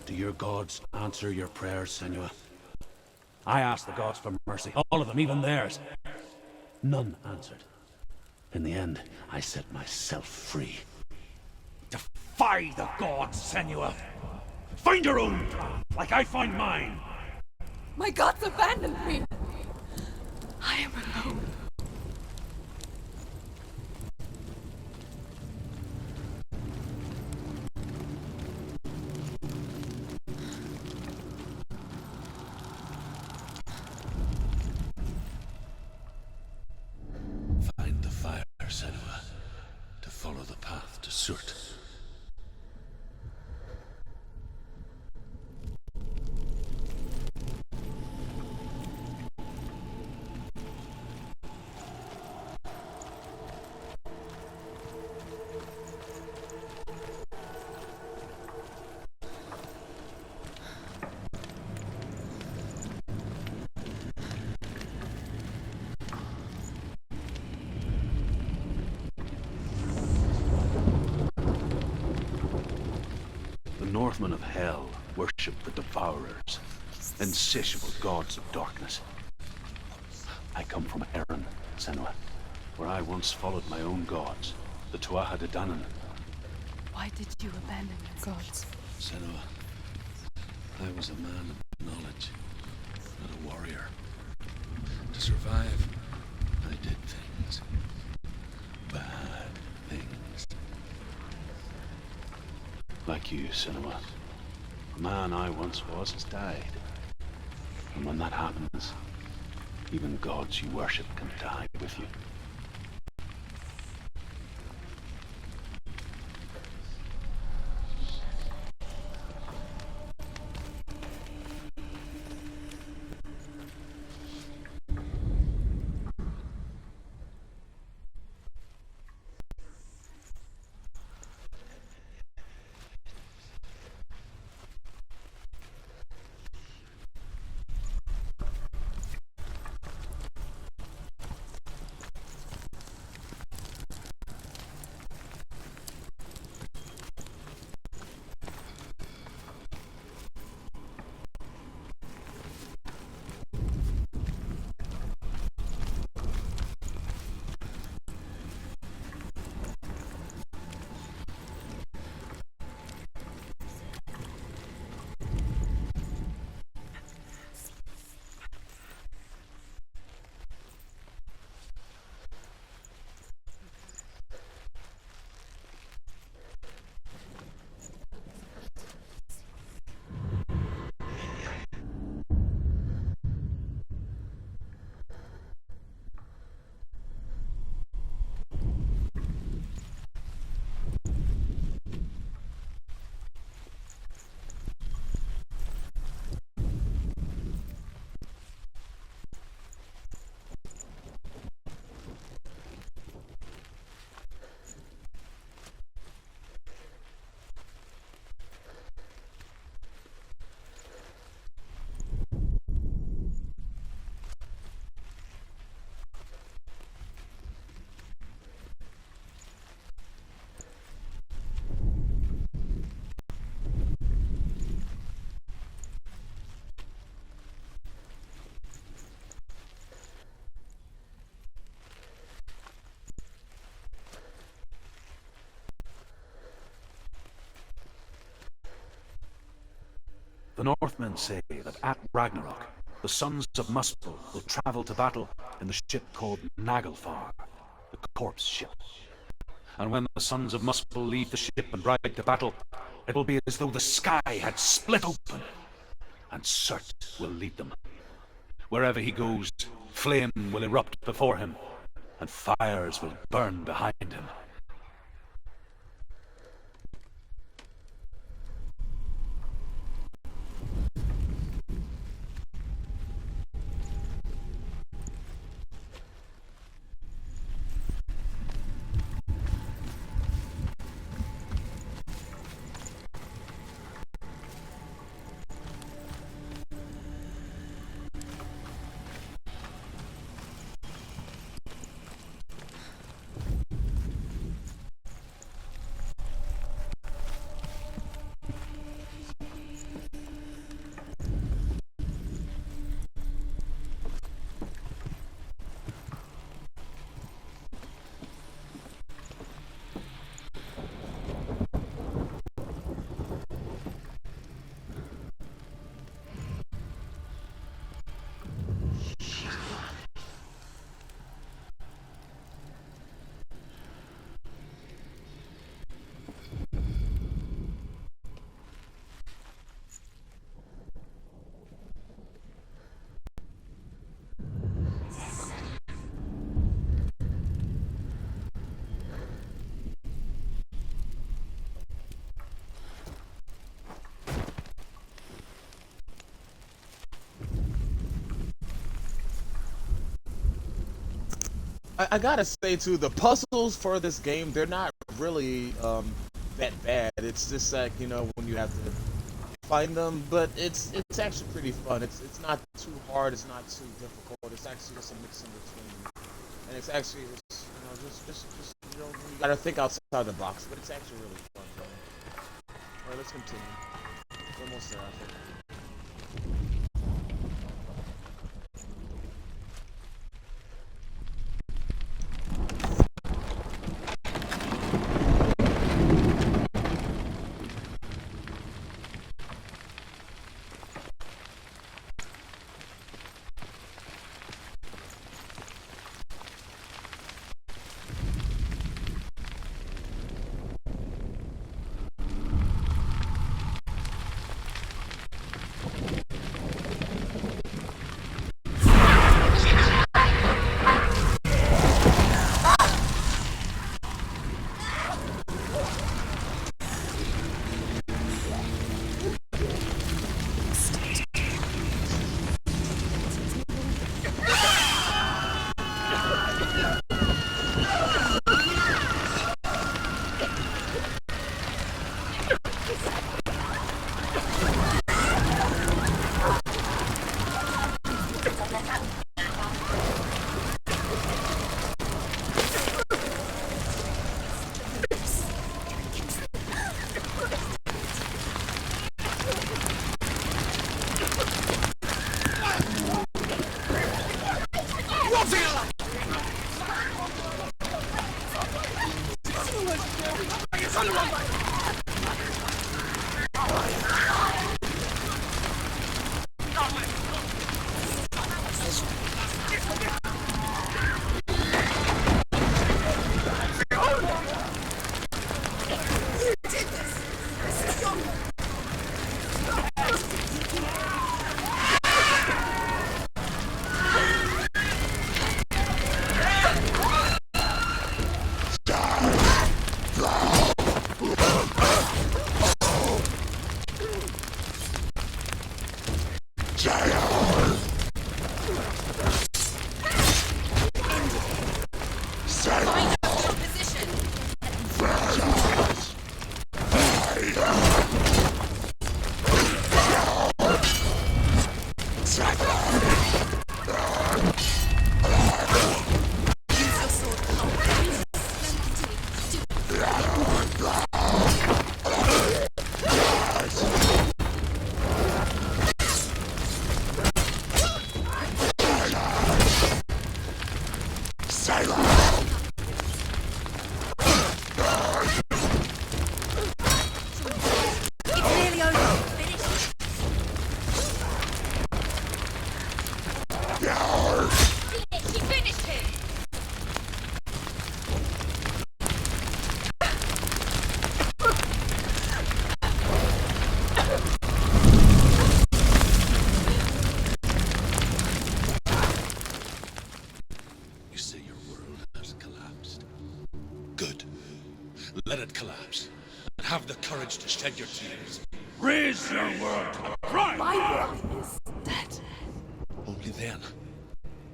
Do your gods answer your prayers, Senua? I asked the gods for mercy, all of them, even theirs. None answered. In the end, I set myself free. Defy the gods, Senua! Find your own path, like I find mine! My gods abandoned me. I am alone. Find the fire, Senua, to follow the path to Surt. The Northmen of Hell worship the Devourers, insatiable gods of darkness. I come from Erin, Senua, where I once followed my own gods, the Tuatha De Danann. Why did you abandon your gods? Senua, I was a man of knowledge, not a warrior. To survive, I did things. Bad things. Like you, Senua. The man I once was has died. And when that happens, even gods you worship can die with you. The Northmen say that at Ragnarok, the sons of Muspel will travel to battle in the ship called Naglfar, the corpse ship. And when the sons of Muspel leave the ship and ride to battle, it will be as though the sky had split open, and Surt will lead them. Wherever he goes, flame will erupt before him, and fires will burn behind him. I gotta say too, the puzzles for this game, they're not really that bad. It's just like, you know, when you have to find them, but it's actually pretty fun. It's not too hard, it's not too difficult. It's actually just a mix in between, and it's actually just, you know, just you know, you gotta think outside the box, but it's actually really fun. All right, let's continue. We're almost there, I think. Good. Let it collapse. And have the courage to shed your tears. Raise your world to the prime! My world is dead. Only then,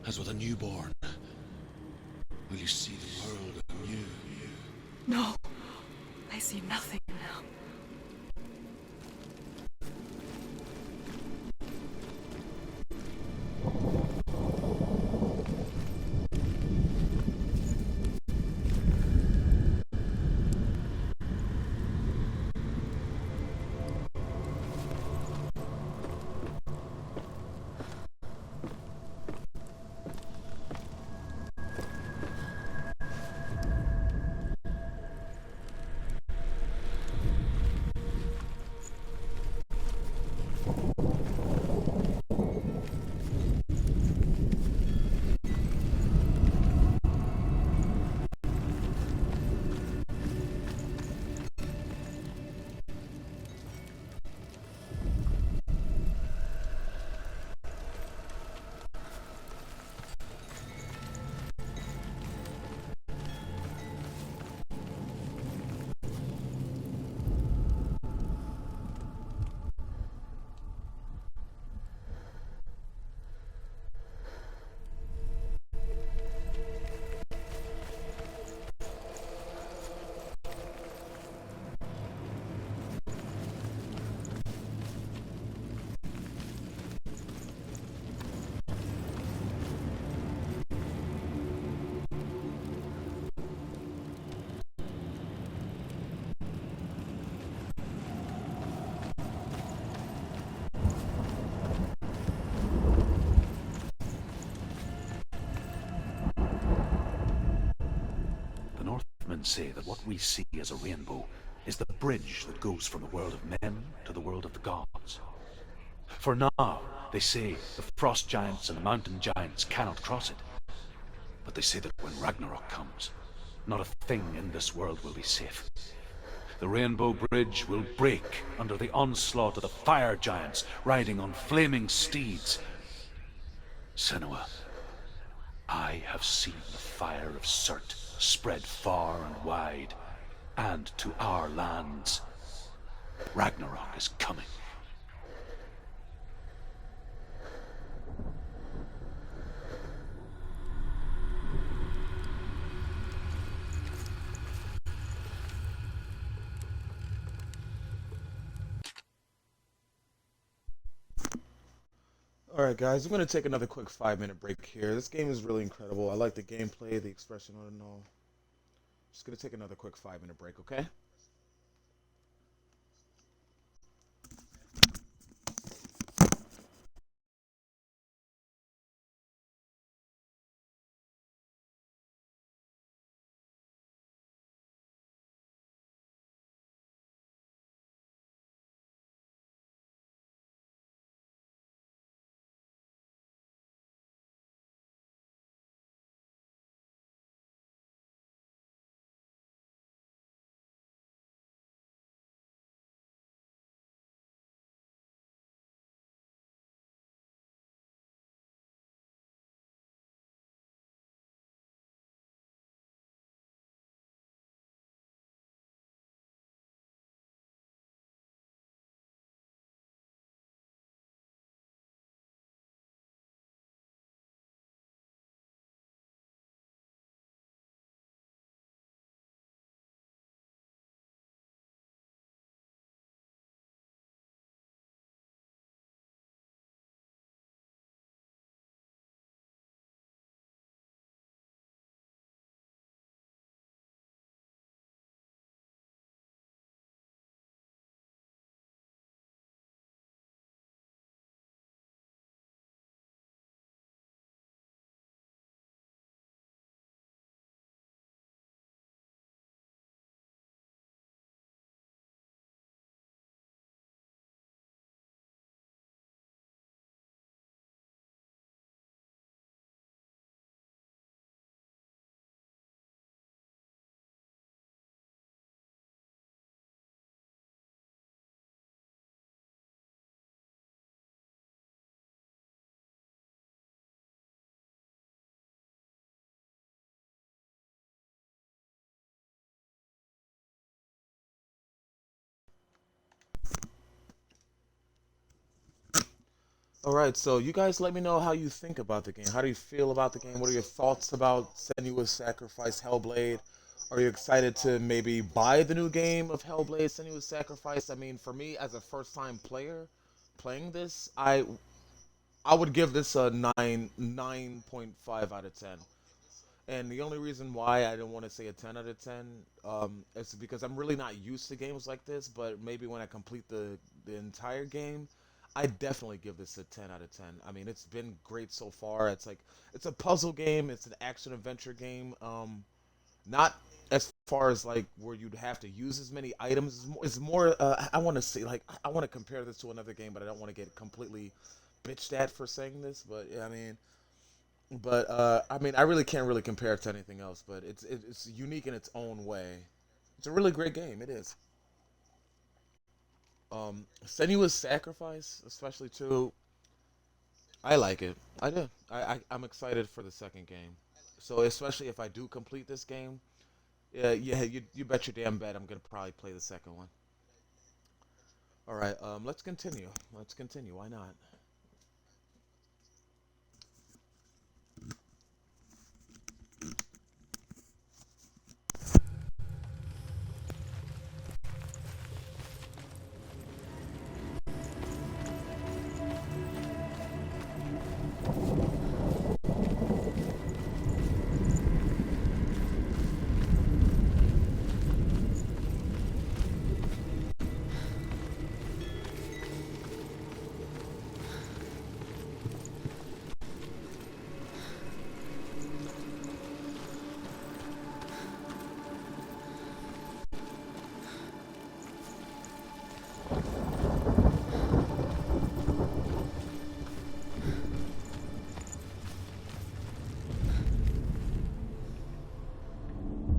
as with a newborn, will you see the world anew. No, I see nothing now. The Northmen say that what we see as a rainbow is the bridge that goes from the world of men to the world of the gods. For now, they say, the frost giants and the mountain giants cannot cross it. But they say that when Ragnarok comes, not a thing in this world will be safe. The Rainbow Bridge will break under the onslaught of the fire giants riding on flaming steeds. Senua, I have seen the fire of Surt spread far and wide, and to our lands. Ragnarok is coming. Alright guys, I'm going to take another quick 5-minute break here. This game is really incredible. I like the gameplay, the expression on it and all. Just going to take another quick 5-minute break, okay? All right, so you guys let me know how you think about the game. How do you feel about the game? What are your thoughts about Senua's Sacrifice Hellblade? Are you excited to maybe buy the new game of Hellblade Senua's Sacrifice? I mean, for me as a first-time player playing this, I would give this a 9.5 out of 10. And the only reason why I didn't want to say a 10 out of 10 is because I'm really not used to games like this, but maybe when I complete the entire game, I definitely give this a 10 out of 10. I mean, it's been great so far. It's like it's a puzzle game, it's an action adventure game. Not as far as like where you'd have to use as many items. It's more I want to say like I want to compare this to another game, but I don't want to get completely bitched at for saying this, but yeah, I mean, I really can't really compare it to anything else. But it's unique in its own way. It's a really great game. It is. Senua's Sacrifice, especially too. I like it. I do. I'm excited for the second game. So especially if I do complete this game, yeah, yeah, you bet your damn bet I'm gonna probably play the second one. All right. Let's continue. Let's continue. Why not?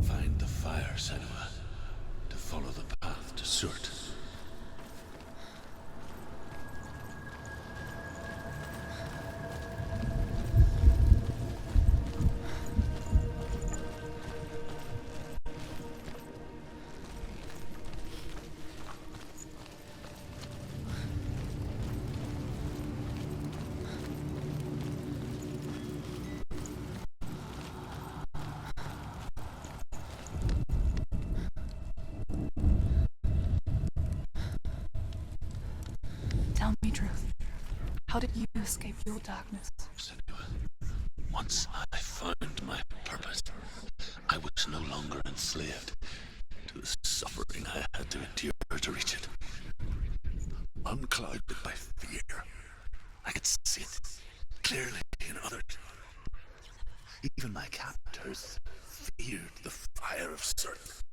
Find the fire, Senua, to follow the path to Surt. Tell me truth. How did you escape your darkness? Senua, once I found my purpose, I was no longer enslaved to the suffering I had to endure to reach it. Unclouded by fear, I could see it clearly in others. Even my captors feared the fire of Surt.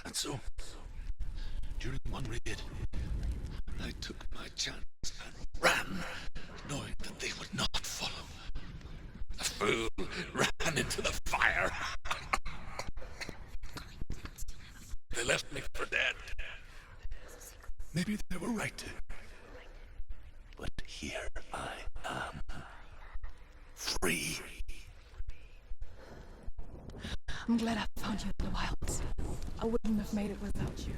And so, during one raid, I took my chance and ran, knowing that they would not follow. The fool ran into the fire. They left me for dead. Maybe they were right to. But here I am, free. I'm glad I found you in the wilds. I wouldn't have made it without you.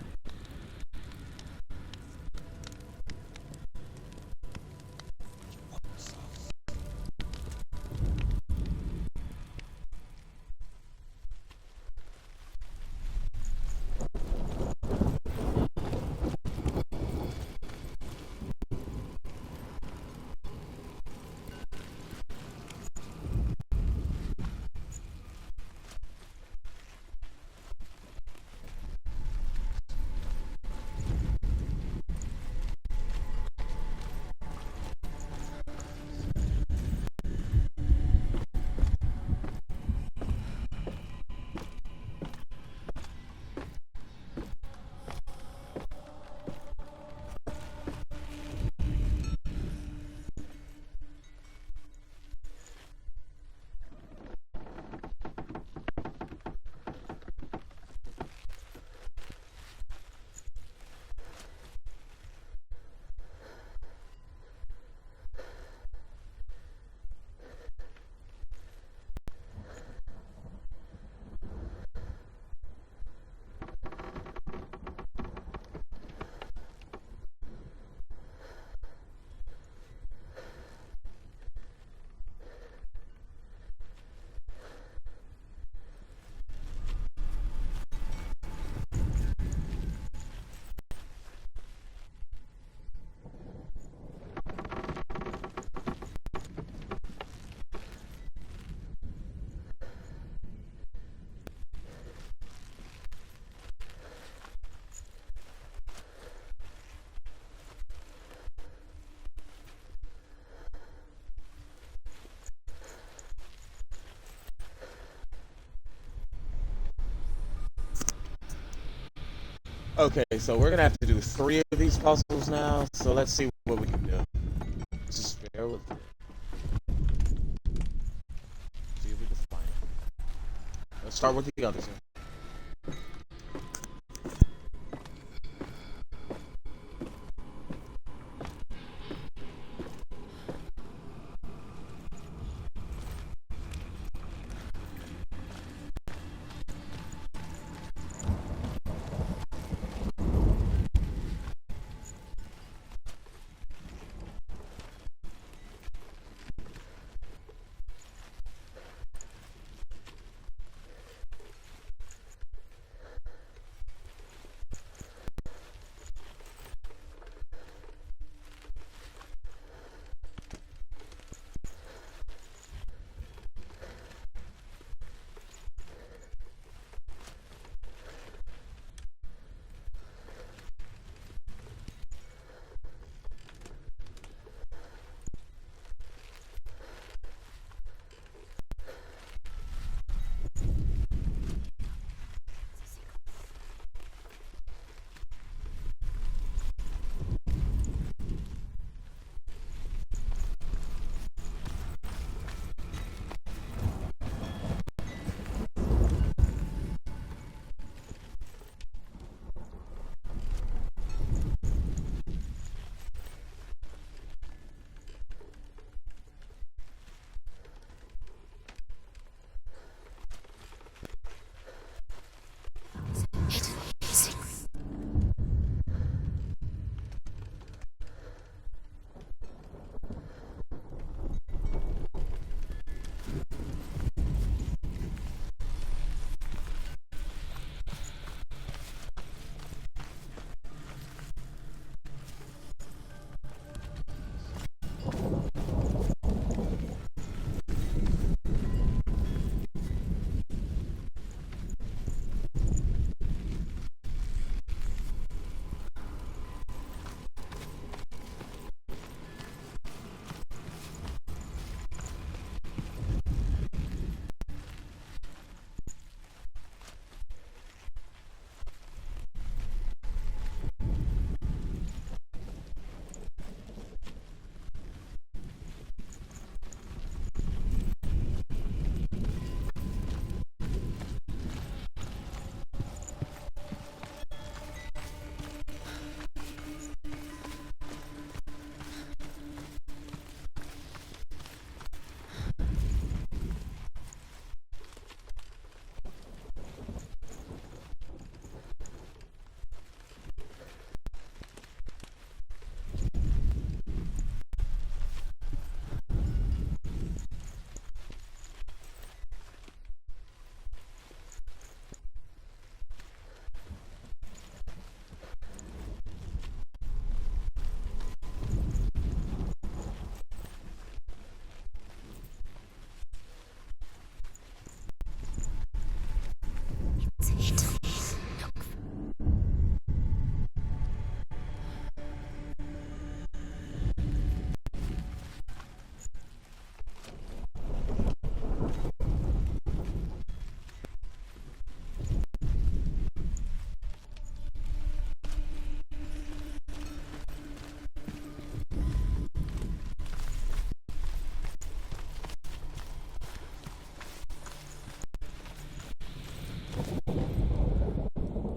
Okay, so we're gonna have to do 3 of these puzzles now, so let's see what we can do. Just bear with me. See if we can find it. Let's start with the others.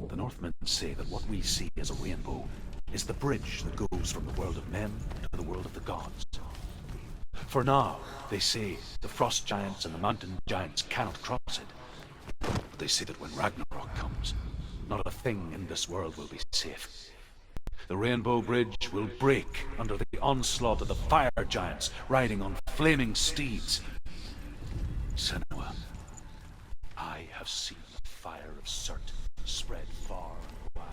The Northmen say that what we see as a rainbow is the bridge that goes from the world of men to the world of the gods. For now, they say, the frost giants and the mountain giants cannot cross it. But they say that when Ragnarok comes, not a thing in this world will be safe. The Rainbow Bridge will break under the onslaught of the fire giants riding on flaming steeds. Senua, I have seen the fire of Surt spread far and wide.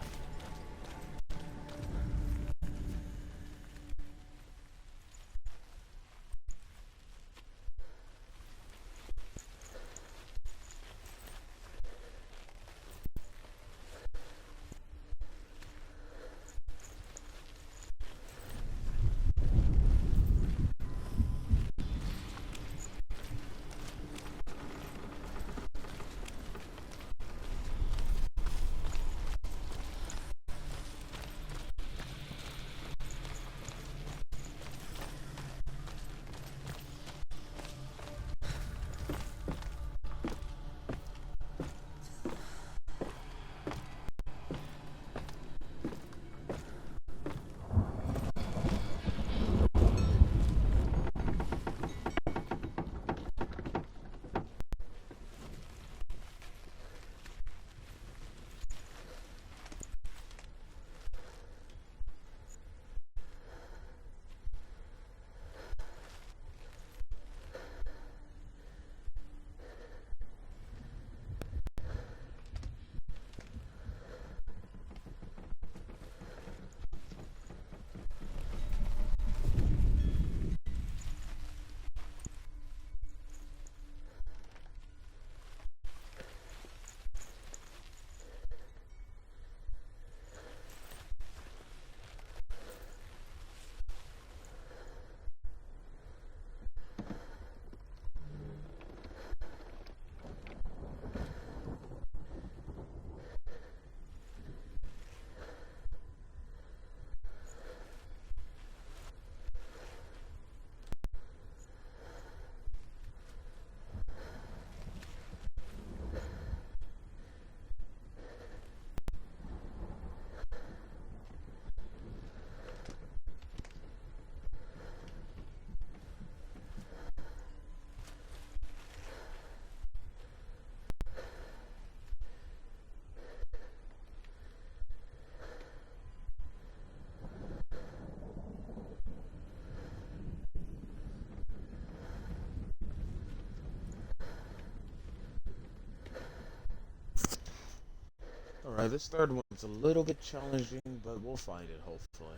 Alright, this third one's a little bit challenging, but we'll find it, hopefully.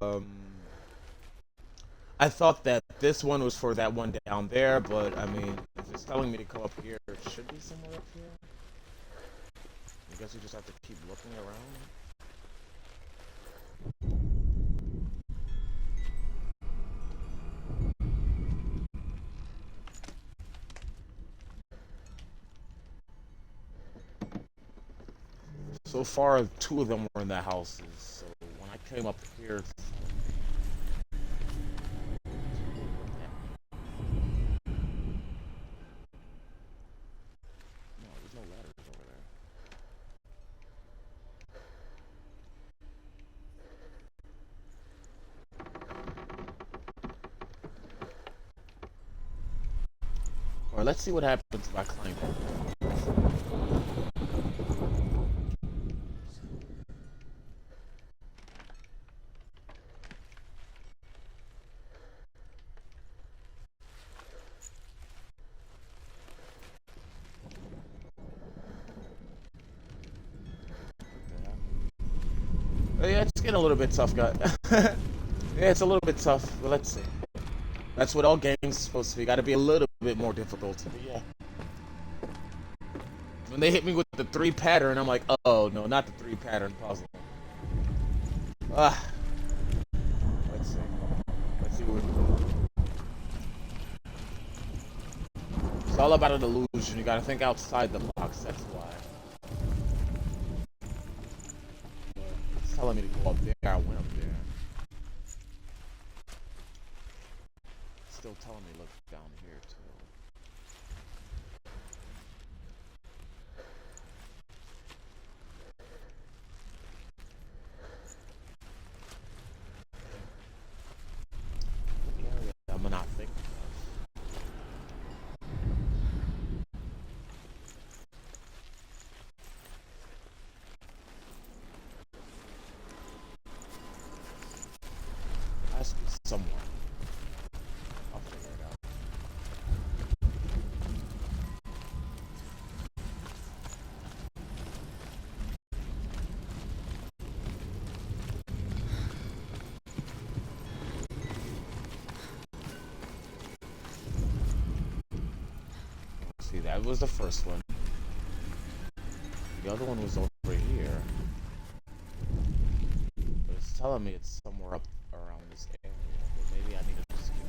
Um, I thought that this one was for that one down there, but I mean, if it's telling me to come up here, it should be somewhere up here. I guess you just have to keep looking around. So far, two of them were in the houses, so when I came up here, no, there's no ladders over there. Alright, let's see what happens if I climb it. Yeah, it's getting a little bit tough, guys. Yeah, it's a little bit tough, but let's see. That's what all games are supposed to be. Got to be a little bit more difficult. But yeah. When they hit me with the 3 pattern, I'm like, oh no, not the 3 pattern puzzle. Ah. Let's see. Let's see what we can do. It's all about an illusion. You got to think outside the box. That's why. It's telling me to go up there. I went up there. Still telling me look down here too. I'm not thinking of. It has to be somewhere. I'll figure it out. See, that was the first one. The other one was over here. But it's telling me it's somewhere up around this area. But maybe I need to just keep.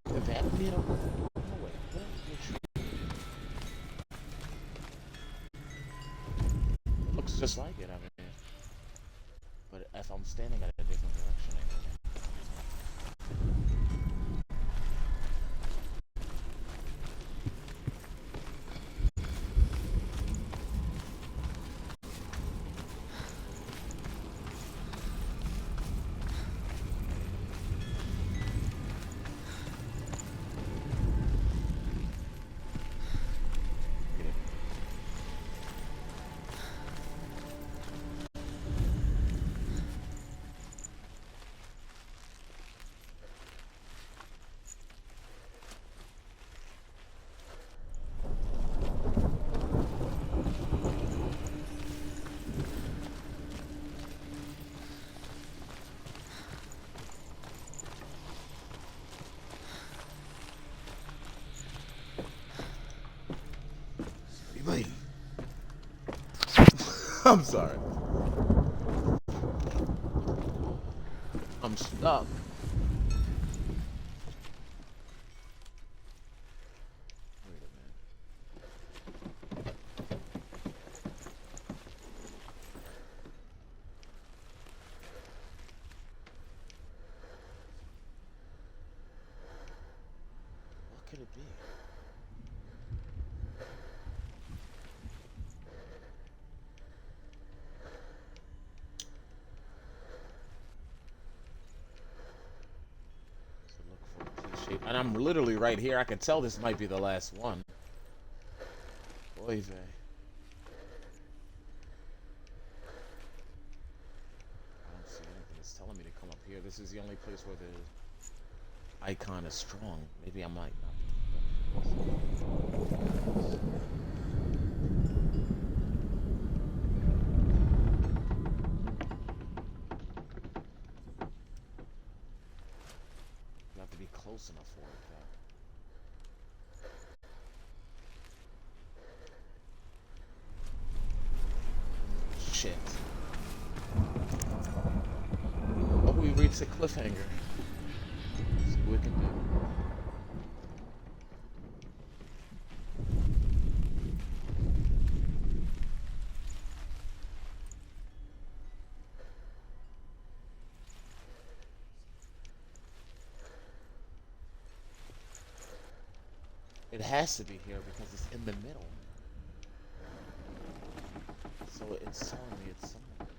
Did that be a... No, wait. It looks just like it, I mean. But if I'm standing at a different direction, I know. Wait. I'm sorry. I'm stuck. Wait a minute. What could it be? I'm literally right here. I can tell this might be the last one. Oy vey. I don't see anything. It's telling me to come up here. This is the only place where the icon is strong. Maybe I might not. You have to be close enough for it, though. Shit. Oh, we reached a cliffhanger. See what we can do. It has to be here because it's in the middle. So it's telling me it's somewhere.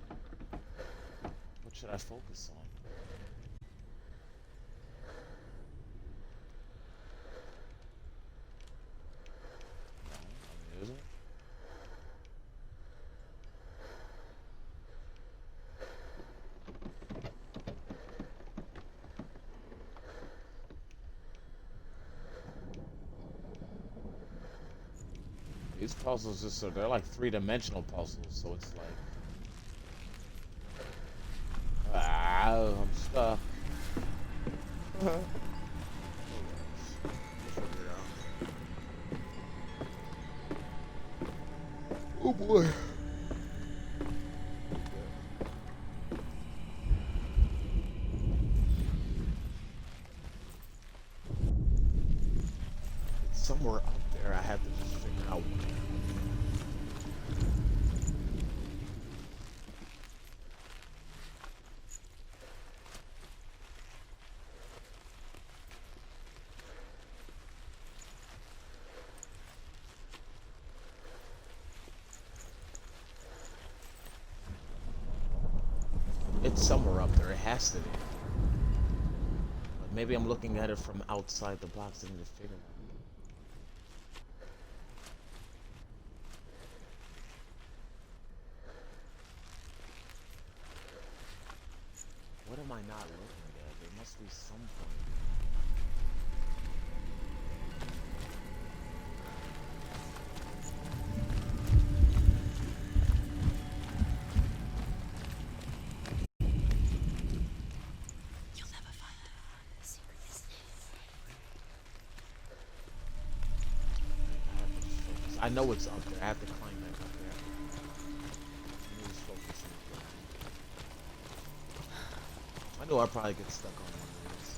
What should I focus on? No, I mean, is it? These puzzles just are, they're like three-dimensional puzzles, so it's like, I'm stuck. Oh boy. It's somewhere up there. I have to just figure out. It's somewhere up there. It has to be. But maybe I'm looking at it from outside the box. I need to figure it out. What am I not looking at? There must be some point. You'll never find her. The secret is I have to just focus. I know it's up there. I have to climb back up there. Let me just focus on the ground. I know I'll probably get stuck on one of these.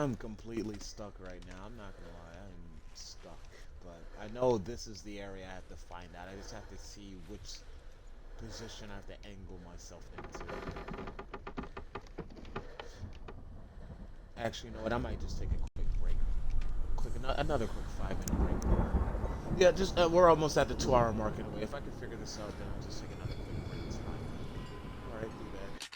I'm completely stuck right now. I'm not gonna lie, I'm stuck. But I know this is the area I have to find out. I just have to see which position I have to angle myself into. Actually, you know what? I might just take a quick break. Another quick 5 minute break. Yeah, just we're almost at the 2 hour mark anyway. If I can figure this out, then I'll just take another quick break. It's fine. All right, do that.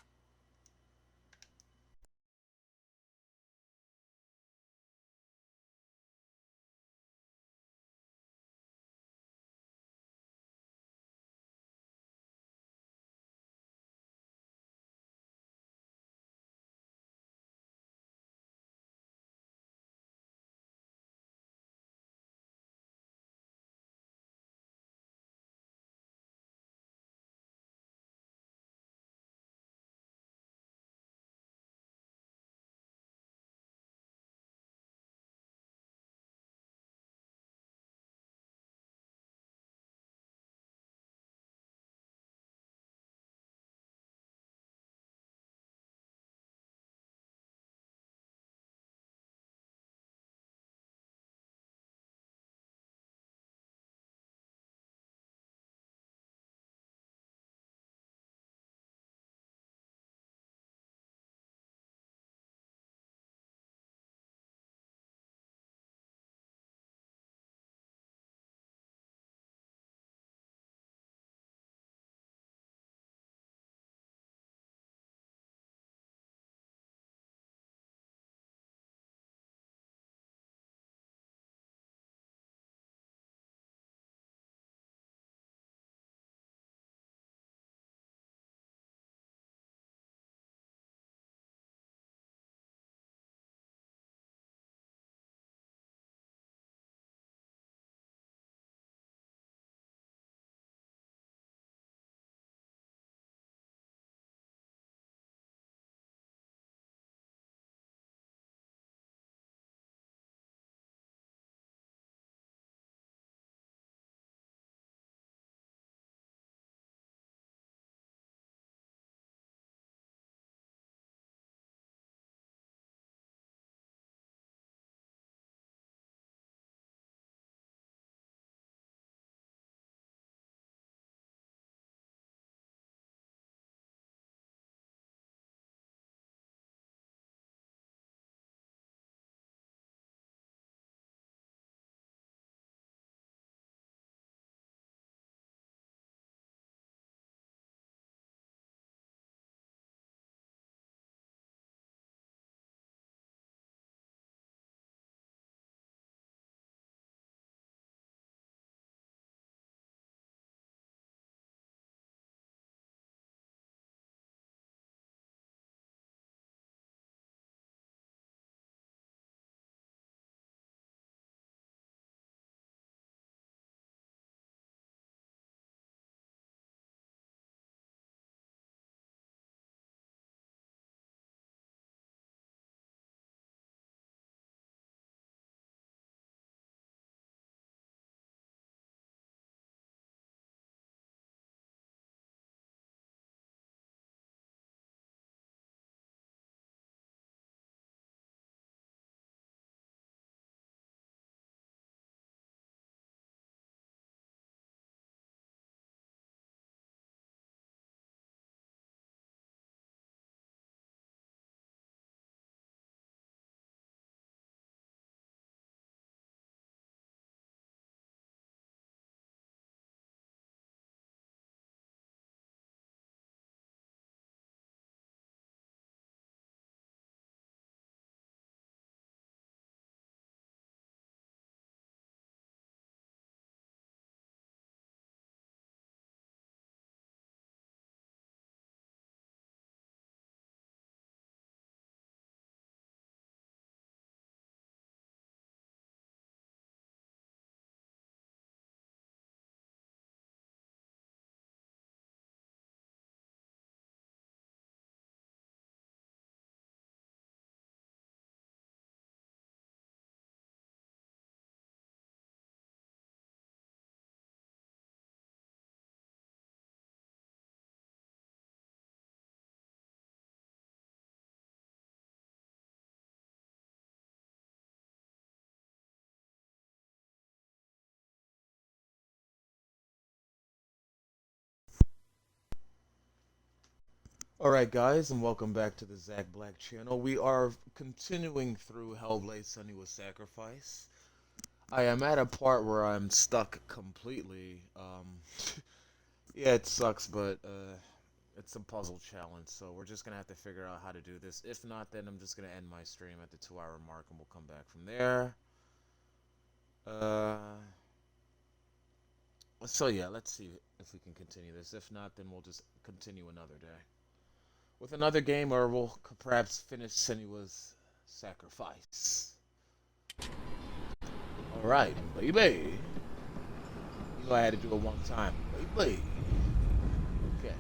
Alright, guys, and welcome back to the Zach Black channel. We are continuing through Hellblade Senua's Sacrifice. I am at a part where I'm stuck completely. Yeah, it sucks, but it's a puzzle challenge, so we're just gonna have to figure out how to do this. If not, then I'm just gonna end my stream at the 2-hour mark, and we'll come back from there. Uh, so yeah, let's see if we can continue this. If not, then we'll just continue another day with another game, or we'll perhaps finish Senua's Sacrifice. Alright, baby. You know I had to do it one time. Baby. Okay.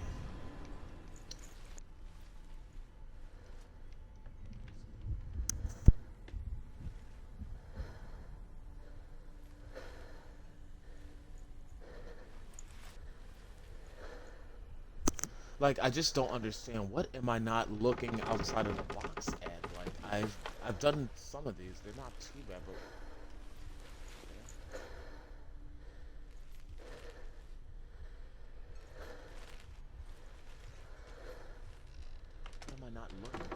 Like, I just don't understand. What am I not looking outside of the box at? Like, I've done some of these. They're not too bad, but what am I not looking at?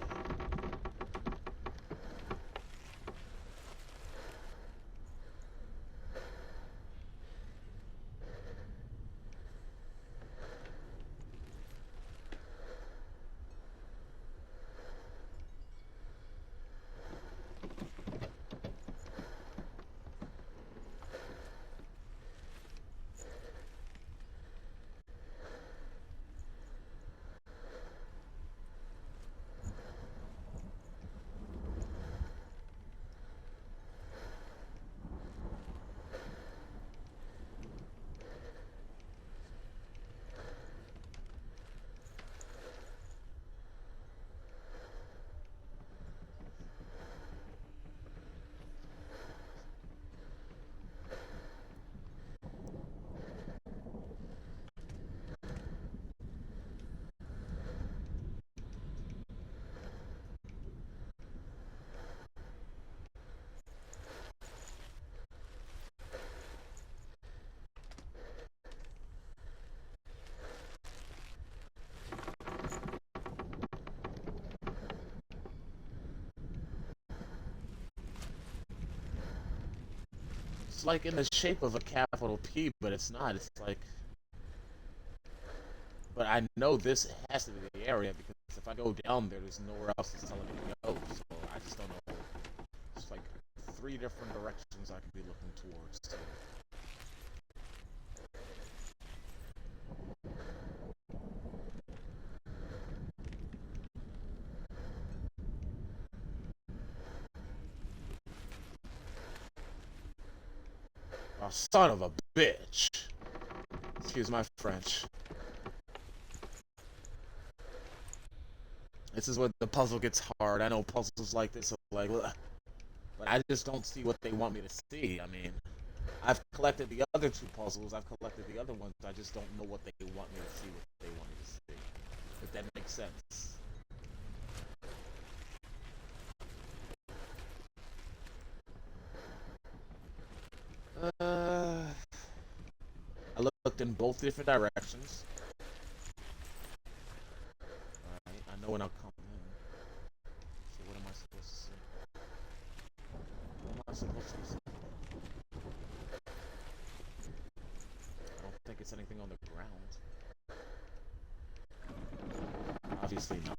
It's like in the shape of a capital P, but it's not. It's like, but I know this has to be the area because if I go down there, there's nowhere else it's telling me to go. So I just don't know. It's like 3 different directions I could be looking towards. Oh, son of a bitch. Excuse my French. This is where the puzzle gets hard. I know puzzles like this are like, ugh, but I just don't see what they want me to see. I mean, I've collected the other 2 puzzles. I've collected the other ones. I just don't know what they want me to see, what they want me to see. If that makes sense. I looked in both different directions. Alright, I know when I'll come in. So what am I supposed to see? What am I supposed to see? I don't think it's anything on the ground. Obviously not.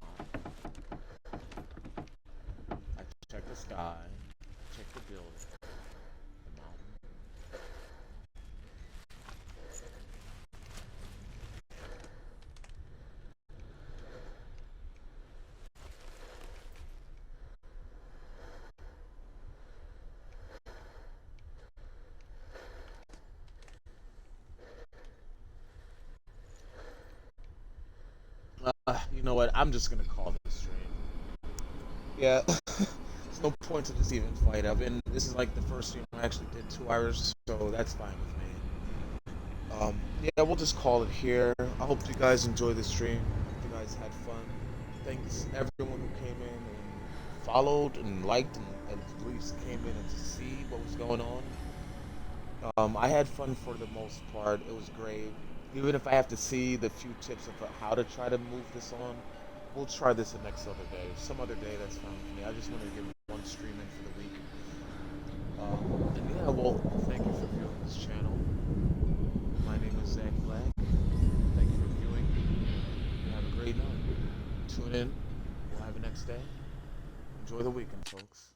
I checked the sky. I checked the building. The mountain. You know what? I'm just gonna call this stream. Yeah, there's no point to this even fight. This is like the first stream I actually did 2 hours, so that's fine with me. Yeah, we'll just call it here. I hope you guys enjoyed the stream. Hope you guys had fun. Thanks everyone who came in and followed and liked and at least came in and to see what was going on. I had fun for the most part. It was great. Even if I have to see the few tips of how to try to move this on, we'll try this the next other day. Some other day that's fine with me. I just wanted to get one stream in for the week. And yeah, well, thank you for viewing this channel. My name is Zach Black. Thank you for viewing. You have a great night. Tune in. We'll have a next day. Enjoy the weekend, folks.